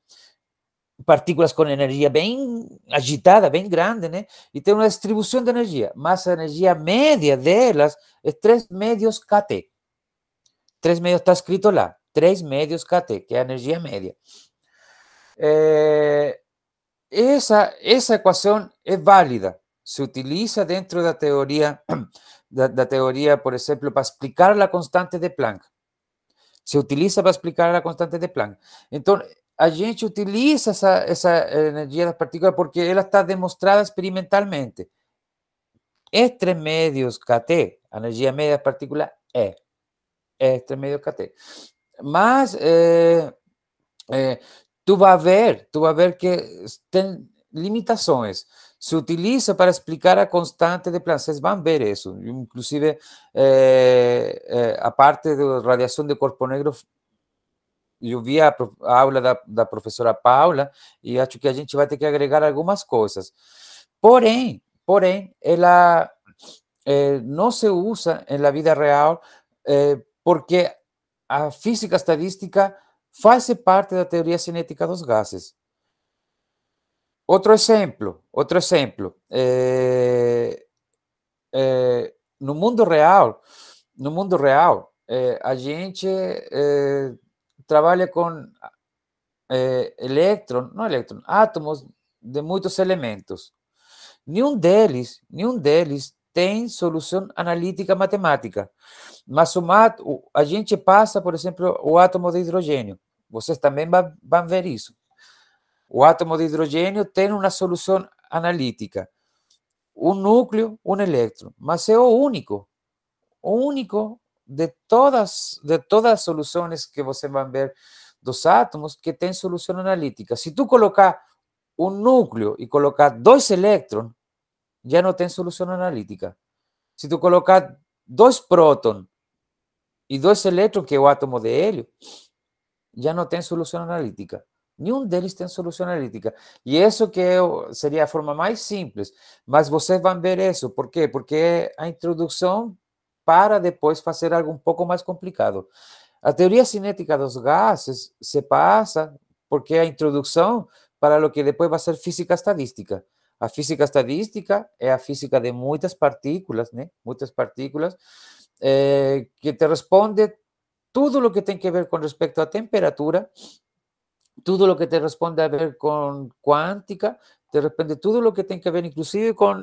partículas com energia bem agitada, bem grande, né? E tem uma distribuição de energia, mas a energia média delas é 3 médios kT. 3 médios está escrito lá, 3 médios kT, que é a energia média. Essa equação é válida, se utiliza dentro da teoria, por exemplo, para explicar a constante de Planck. Se utiliza para explicar a constante de Planck. Então, a gente utiliza essa energia das partículas porque ela está demonstrada experimentalmente. É 3 médios kT, a energia média das partículas é 3 médios kT. Mas tu vai ver que tem limitações. Se utiliza para explicar a constante de Planck. Vocês vão ver isso. Inclusive, a parte da radiação de corpo negro, eu vi a aula da professora Paula e acho que a gente vai ter que agregar algumas coisas. Porém, ela não se usa na vida real porque a física estadística faz parte da teoria cinética dos gases. Outro exemplo. No mundo real, a gente trabalha com átomos de muitos elementos. Nenhum deles tem solução analítica matemática. Mas a gente passa, por exemplo, o átomo de hidrogênio. Vocês também vão ver isso. O átomo de hidrogênio tem uma solução analítica. Um núcleo, um elétron. Mas é o único de todas as soluções que você vai ver dos átomos que tem solução analítica. Se tu colocar um núcleo e colocar 2 elétrons, já não tem solução analítica. Se tu colocar 2 prótons e 2 elétrons, que é o átomo de hélio, já não tem solução analítica. Nenhum deles tem solução analítica. E isso que seria a forma mais simples. Mas vocês vão ver isso. Por quê? Porque é a introdução para depois fazer algo um pouco mais complicado. A teoria cinética dos gases se passa porque é a introdução para o que depois vai ser física estadística. A física estadística é a física de muitas partículas, né? Muitas partículas, que te responde tudo o que tem que ver com respeito à temperatura, tudo o que te responde a ver com quântica, te responde tudo o que tem que ver, inclusive, com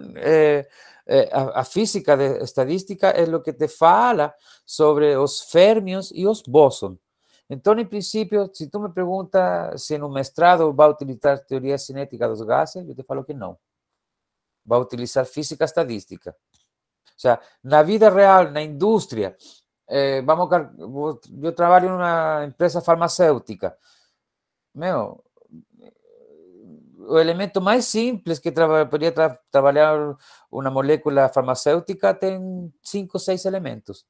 a física estadística, é o que te fala sobre os férmions e os bósons. Então, em princípio, se tu me perguntas se no mestrado vai utilizar teoria cinética dos gases, eu te falo que não. Vai utilizar física estadística. O sea, na vida real, na indústria, eu trabalho em uma empresa farmacêutica. O elemento mais simples que poderia trabalhar uma molécula farmacêutica tem 5 ou 6 elementos.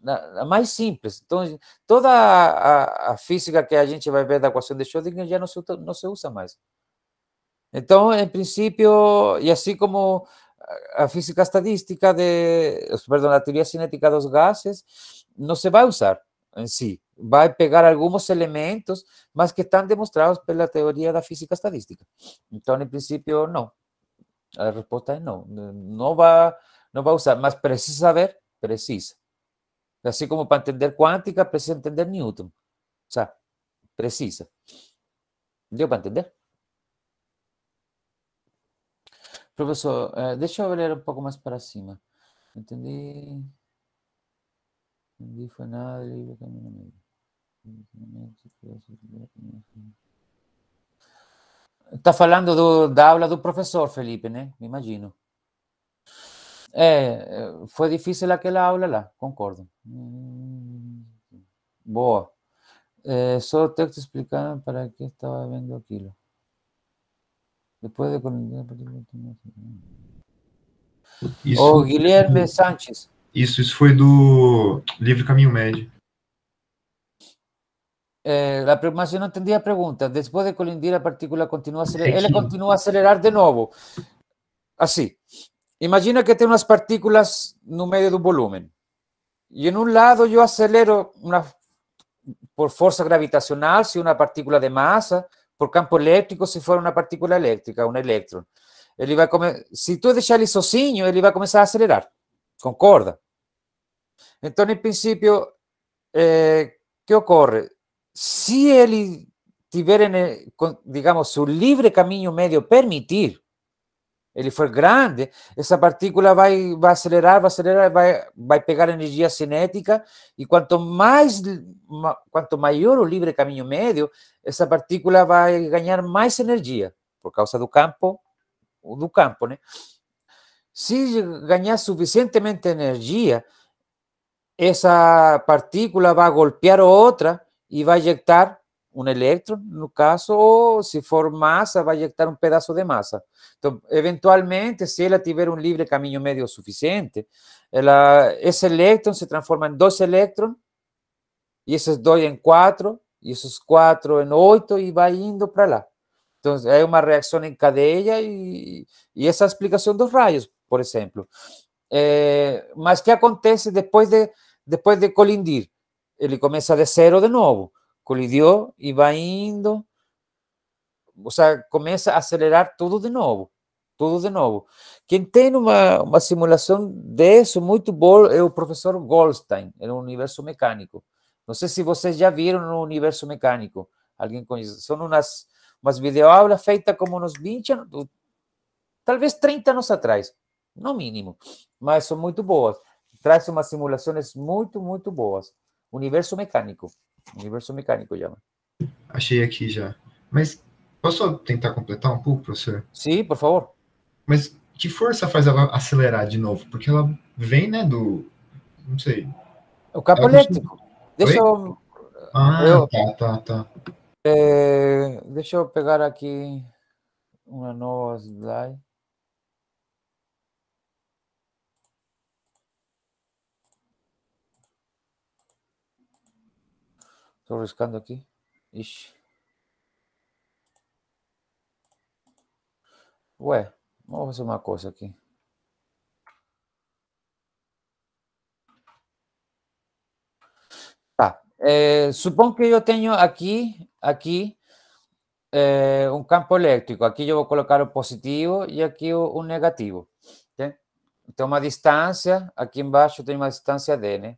A mais simples. Então, toda a física que a gente vai ver da equação de Schrödinger já não se usa mais. Então, em princípio, e assim como a física estadística a teoria cinética dos gases, não se vai usar em si. Vai pegar alguns elementos, mas que estão demonstrados pela teoria da física estadística. Então, em princípio, não. A resposta é não. Não vai usar, mas precisa saber? Precisa. Assim como para entender quântica, precisa entender Newton. O sea, precisa. Deu para entender? Professor, deixa eu ler um pouco mais para cima. Entendi foi nada, livre caminho meio. Está falando da aula do professor, Felipe, né? Me imagino. Foi difícil aquela aula lá, concordo. Boa. Só o texto explicando para que estava vendo aquilo. Depois de o Guilherme Sanches.
Isso foi do livro Caminho Médio.
Mas eu não entendi a pergunta. Depois de colidir, a partícula continua a acelerar. Ele continua a acelerar de novo. Assim. Imagina que tem umas partículas no meio do volume. E em um lado eu acelero por força gravitacional, se uma partícula de massa, por campo elétrico se for uma partícula elétrica, um elétron. Ele vai se tu deixar ele sozinho, ele vai começar a acelerar. Concorda? Então, em princípio, que ocorre? Se ele tiver, digamos, seu livre caminho médio permitir, ele for grande, essa partícula vai acelerar, vai pegar energia cinética, e quanto maior o livre caminho médio, essa partícula vai ganhar mais energia, por causa do campo, né? Se ganhar suficientemente energia, essa partícula vai golpear outra e vai ejectar um elétron, no caso, ou se for massa, vai ejectar um pedaço de massa. Então, eventualmente, se ela tiver um livre caminho médio suficiente, esse elétron se transforma em 2 elétrons, e esses 2 em 4, e esses 4 em 8, e vai indo para lá. Então, é uma reação em cadeia, e essa é a explicação dos raios, por exemplo. Mas o que acontece depois de colidir? Ele começa de zero de novo. Colidiu e vai indo, ou seja, começa a acelerar tudo de novo. Quem tem uma simulação disso muito boa é o professor Goldstein, no universo mecânico. Não sei se vocês já viram no universo mecânico. Alguém conhece? São umas videoaulas feitas como uns 20 anos, talvez 30 anos atrás, no mínimo, mas são muito boas. Traz umas simulações muito, muito boas. Universo mecânico chama.
Achei aqui já. Mas posso tentar completar um pouco, professor?
Sim, por favor.
Mas que força faz ela acelerar de novo? Porque ela vem, né, não sei.
O campo elétrico. Deixa eu...
Tá.
Deixa eu pegar aqui uma nova slide. Estou riscando aqui. Ixi. Ué, vamos fazer uma coisa aqui. Tá. Suponho que eu tenho aqui um campo elétrico. Aqui eu vou colocar o positivo e aqui o negativo. Okay? Tem uma distância, aqui embaixo tem uma distância D, né?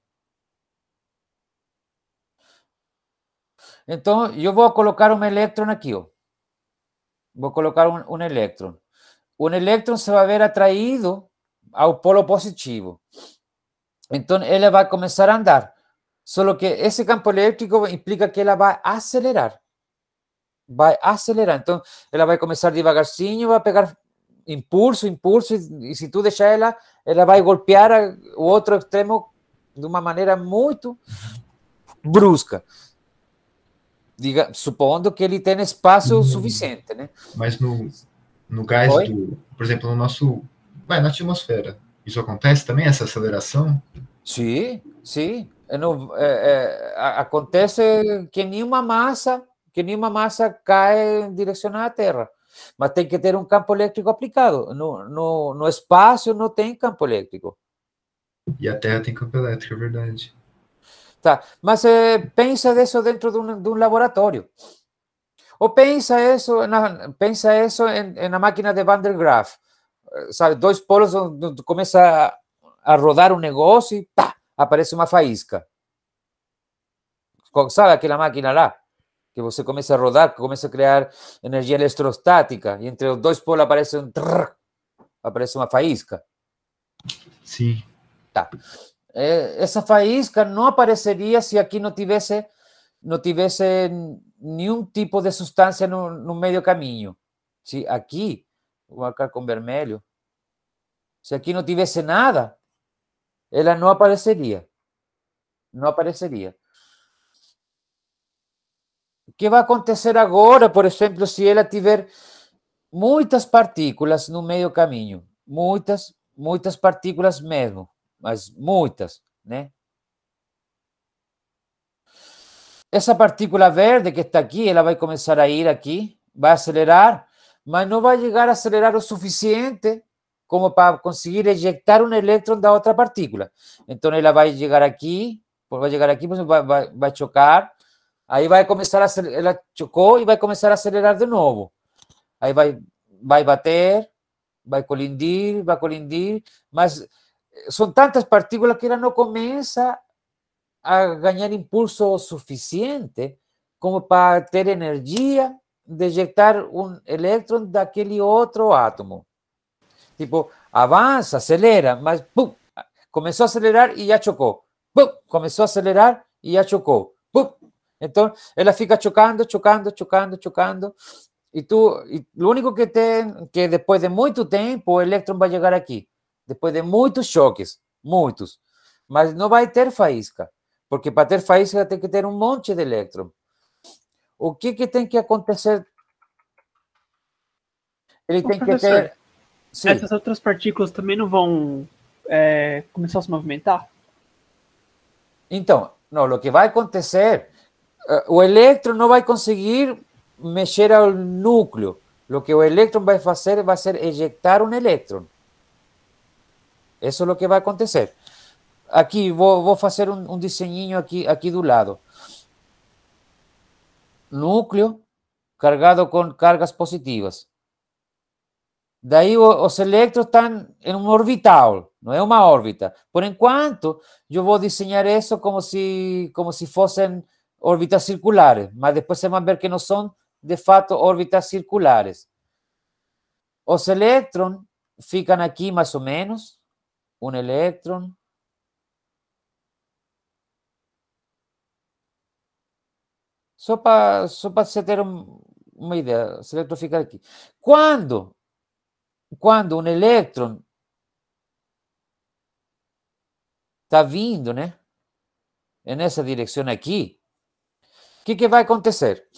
Então, eu vou colocar um elétron aqui, ó. Vou colocar um elétron. Um elétron se vai ver atraído ao polo positivo. Então, ela vai começar a andar. Só que esse campo elétrico implica que ela vai acelerar. Então, ela vai começar devagarzinho, vai pegar impulso, e se tu deixar ela vai golpear o outro extremo de uma maneira muito brusca. Supondo que ele tem espaço suficiente, né?
Mas no gás por exemplo, na atmosfera, isso acontece também, essa aceleração?
Sim. Acontece que nenhuma massa cai em direção à Terra, mas tem que ter um campo elétrico aplicado. No espaço não tem campo elétrico.
E a Terra tem campo elétrico, é verdade.
Tá, mas pensa isso dentro de um laboratório. Ou pensa isso na máquina de Van der Graaf. Sabe, 2 polos onde começa a rodar um negócio e pá, aparece uma faísca. Sabe aquela máquina lá? Que você começa a rodar, que começa a criar energia eletrostática, e entre os 2 polos aparece uma faísca.
Sim.
Tá. Essa faísca não apareceria se aqui não tivesse nenhum tipo de substância no meio caminho. Se aqui, vou marcar com vermelho, se aqui não tivesse nada, ela não apareceria. O que vai acontecer agora, por exemplo, se ela tiver muitas partículas no meio caminho, muitas partículas mesmo, mas muitas, né? Essa partícula verde que está aqui, ela vai começar a ir aqui, vai acelerar, mas não vai chegar a acelerar o suficiente como para conseguir ejectar um elétron da outra partícula. Então, ela vai chegar aqui, vai chocar, Aí vai começar a acelerar, ela chocou e vai começar a acelerar de novo. Aí vai bater, vai colidir, mas são tantas partículas que ela não começa a ganhar impulso suficiente como para ter energia de ejectar um elétron daquele outro átomo. Tipo, avança, acelera, mas pum, começou a acelerar e já chocou. Pum, começou a acelerar e já chocou. Pum. Então, ela fica chocando. E o único que tem, que depois de muito tempo, o elétron vai chegar aqui. Depois de muitos choques, muitos. Mas não vai ter faísca. Porque para ter faísca tem que ter um monte de elétron. O que tem que acontecer? Ele tem que ter...
Sim. Essas outras partículas também não vão começar a se movimentar?
Então, não, o que vai acontecer, o elétron não vai conseguir mexer ao núcleo. O que o elétron vai fazer vai ser ejectar um elétron. Isso é o que vai acontecer. Aqui, vou fazer um desenhinho aqui do lado. Núcleo cargado com cargas positivas. Daí os elétrons estão em um orbital, não é uma órbita. Por enquanto, eu vou desenhar isso como se fossem órbitas circulares, mas depois você vai ver que não são, de fato, órbitas circulares. Os elétrons ficam aqui mais ou menos, um elétron. Só para você ter uma ideia, os elétrons ficam aqui. Quando um elétron está vindo, né? Nessa direção aqui, o que vai acontecer?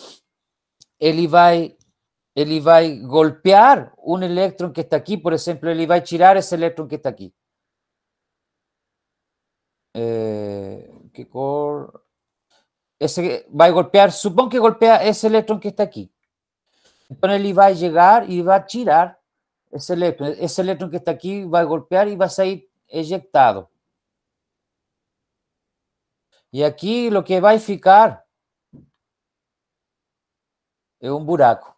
Ele vai golpear um elétron que está aqui, por exemplo, ele vai tirar esse elétron que está aqui. Que cor? Esse vai golpear, supongo que golpea esse elétron que está aqui. Então ele vai chegar e vai tirar esse elétron. Esse elétron que está aqui vai golpear e vai sair ejectado. E aqui o que vai ficar é um buraco.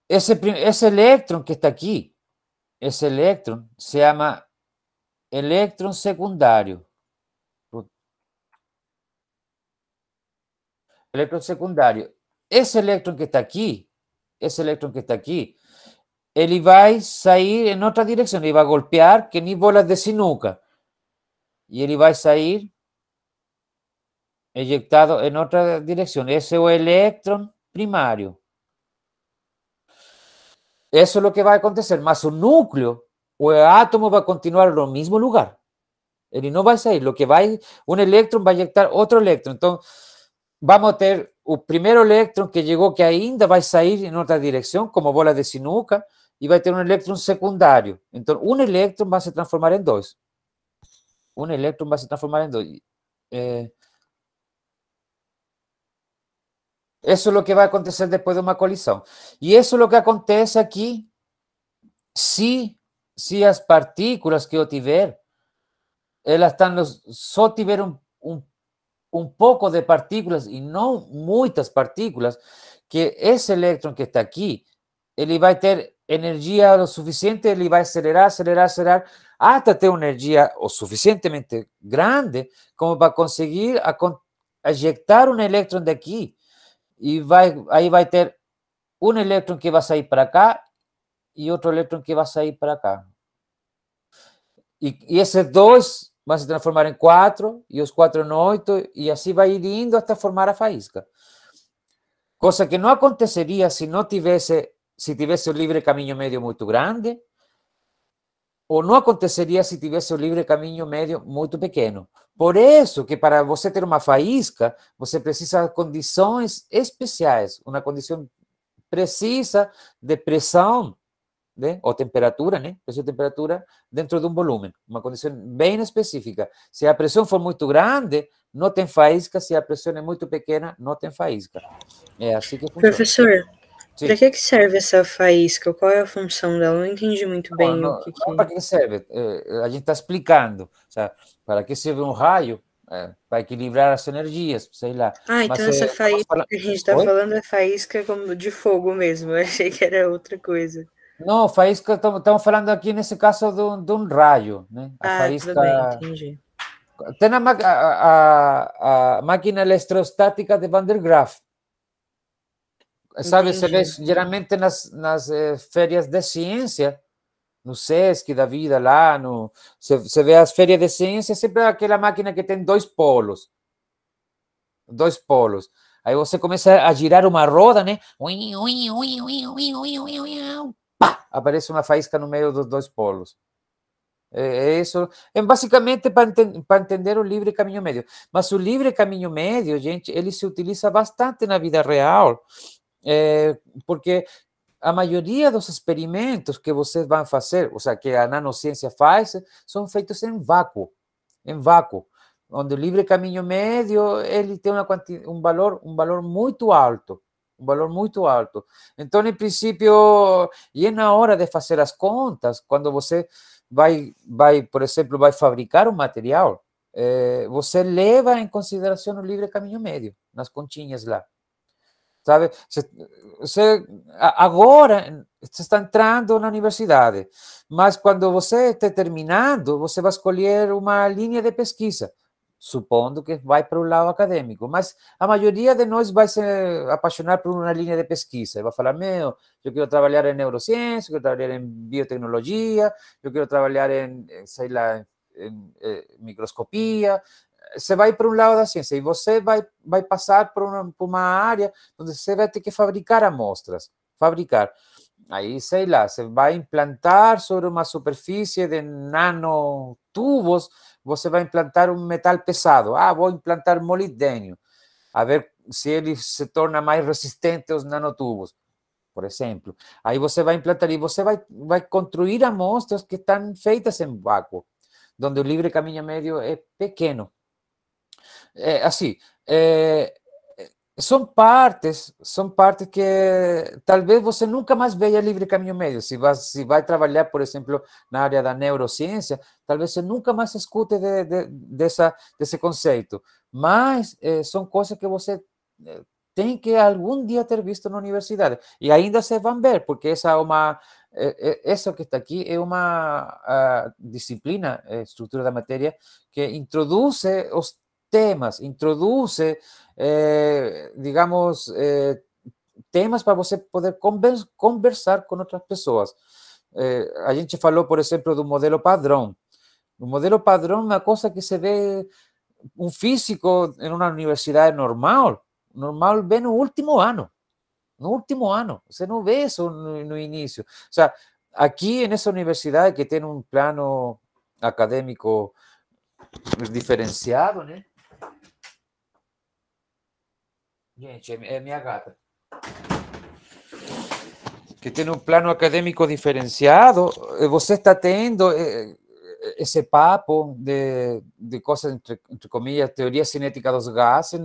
Esse elétron que está aqui, esse elétron se chama elétron secundário. Elétron secundário. Esse elétron que está aqui, ele vai sair em outra direção, ele vai golpear que nem bolas de sinuca. E ele vai sair ejectado em outra direção. Esse é o elétron primário. Isso é o que vai acontecer, mas o núcleo, o átomo vai continuar no mesmo lugar. Ele não vai sair. Um elétron vai ejectar outro elétron. Então, vamos ter o primeiro elétron que chegou, que ainda vai sair em outra direção, como bola de sinuca, e vai ter um elétron secundário. Então, um elétron vai se transformar em dois. Isso é o que vai acontecer depois de uma colisão. E isso é o que acontece aqui se as partículas que eu tiver, elas só tiveram um pouco de partículas e não muitas partículas, que esse elétron que está aqui, ele vai ter energia o suficiente, ele vai acelerar, até ter uma energia o suficientemente grande como para conseguir ejectar um elétron daqui. E aí vai ter um elétron que vai sair para cá e outro elétron que vai sair para cá. E esses dois vão se transformar em 4, e os 4 em 8, e assim vai ir indo até formar a faísca. Coisa que não aconteceria se tivesse o livre caminho médio muito grande, ou não aconteceria se tivesse o livre caminho médio muito pequeno. Por isso que para você ter uma faísca, você precisa de condições especiais, uma condição precisa de pressão, né, ou temperatura, né, pressão e temperatura dentro de um volume, uma condição bem específica. Se a pressão for muito grande, não tem faísca, se a pressão é muito pequena, não tem faísca. É assim que funciona.
Professor, para que serve essa faísca? Qual é a função dela? Eu não entendi muito bem o que
para que serve. A gente está explicando. Sabe? Para que serve um raio? para equilibrar as energias, sei lá.
Ah, então
Mas
essa faísca que a gente está
Oi?
falando é faísca como de fogo mesmo. Eu achei que era outra coisa.
Não, faísca, estamos falando aqui nesse caso de um raio, né? A
Ah, tudo
faísca.
bem, entendi.
Tem a máquina eletrostática de Van der Graaf. Sabe, você vê
Entendi.
geralmente nas férias de ciência, no SESC da vida lá, você vê as férias de ciência, sempre aquela máquina que tem dois polos. Dois polos. Aí você começa a girar uma roda, né? Pá! Aparece uma faísca no meio dos dois polos. É isso. É basicamente para entender o livre caminho médio. Mas o livre caminho médio, gente, ele se utiliza bastante na vida real, porque a maioria dos experimentos que vocês vão fazer, ou seja, que a nanociência faz, são feitos em vácuo, onde o livre caminho médio ele tem um valor muito alto, um valor muito alto. Então, em princípio, e é na hora de fazer as contas, quando você por exemplo, vai fabricar um material, você leva em consideração o livre caminho médio nas continhas lá. Sabe? Agora você está entrando na universidade, mas quando você estiver terminando, você vai escolher uma linha de pesquisa, supondo que vai para o lado acadêmico, mas a maioria de nós vai se apaixonar por uma linha de pesquisa, vai falar, eu quero trabalhar em neurociência, eu quero trabalhar em biotecnologia, eu quero trabalhar sei lá, em microscopia. Você vai para um lado da ciência e você vai passar por uma área onde você vai ter que fabricar amostras, fabricar. Aí, sei lá, você vai implantar sobre uma superfície de nanotubos, você vai implantar um metal pesado. Ah, vou implantar molibdênio, a ver se ele se torna mais resistente aos nanotubos, por exemplo. Aí você vai implantar e você vai construir amostras que estão feitas em vácuo, onde o livre caminho médio é pequeno. Assim, são partes que talvez você nunca mais veja livre caminho médio. Se vai trabalhar, por exemplo, na área da neurociência, talvez você nunca mais escute desse conceito. Mas são coisas que você tem que algum dia ter visto na universidade. E ainda se vão ver, porque essa é uma... Isso que está aqui é uma disciplina, estrutura da matéria, que introduz os temas, introduz, digamos, temas para você poder conversar com outras pessoas. A gente falou, por exemplo, do modelo padrão. O modelo padrão é uma coisa que se vê um físico em uma universidade normal vê no último ano. No último ano. Você não vê isso no início. O sea, aqui nessa universidade que tem um plano acadêmico diferenciado, né? Gente, é minha gata. Que tem um plano acadêmico diferenciado, você está tendo esse papo de coisas, entre comillas, teoria cinética dos gases,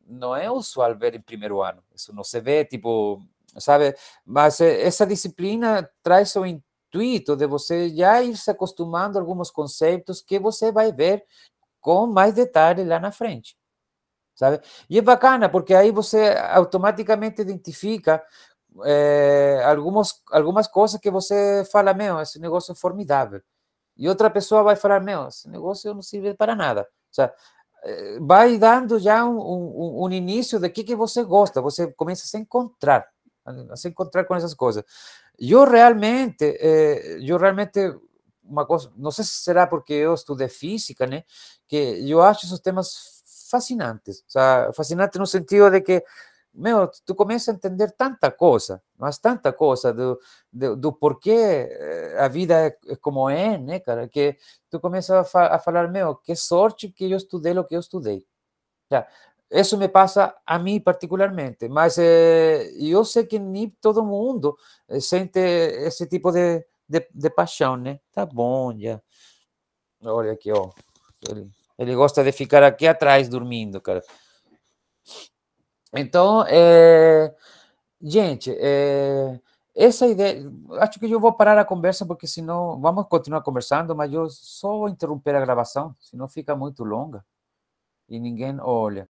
não é usual ver em primeiro ano. Isso não se vê, tipo, sabe? Mas essa disciplina traz o intuito de você já ir se acostumando a alguns conceitos que você vai ver com mais detalhe lá na frente. Sabe? E é bacana, porque aí você automaticamente identifica algumas coisas que você fala, esse negócio é formidável. E outra pessoa vai falar, esse negócio não serve para nada. O sea, vai dando já um início de que você gosta, você começa a se encontrar com essas coisas. Eu realmente, uma coisa, não sei se será porque eu estudei física, né, que eu acho esses temas fascinantes, o sea, fascinante no sentido de que, tu começa a entender tanta coisa, mas tanta coisa do porquê a vida é como é, né, cara, que tu começa a falar, que sorte que eu estudei o que eu estudei. O sea, isso me passa a mim particularmente, mas eu sei que nem todo mundo sente esse tipo de paixão, né? Tá bom, já. Olha aqui, ó. Ele gosta de ficar aqui atrás dormindo, cara. Então, gente, essa ideia... Acho que eu vou parar a conversa, porque senão... Vamos continuar conversando, mas eu só vou interromper a gravação, senão fica muito longa. e ninguém olha.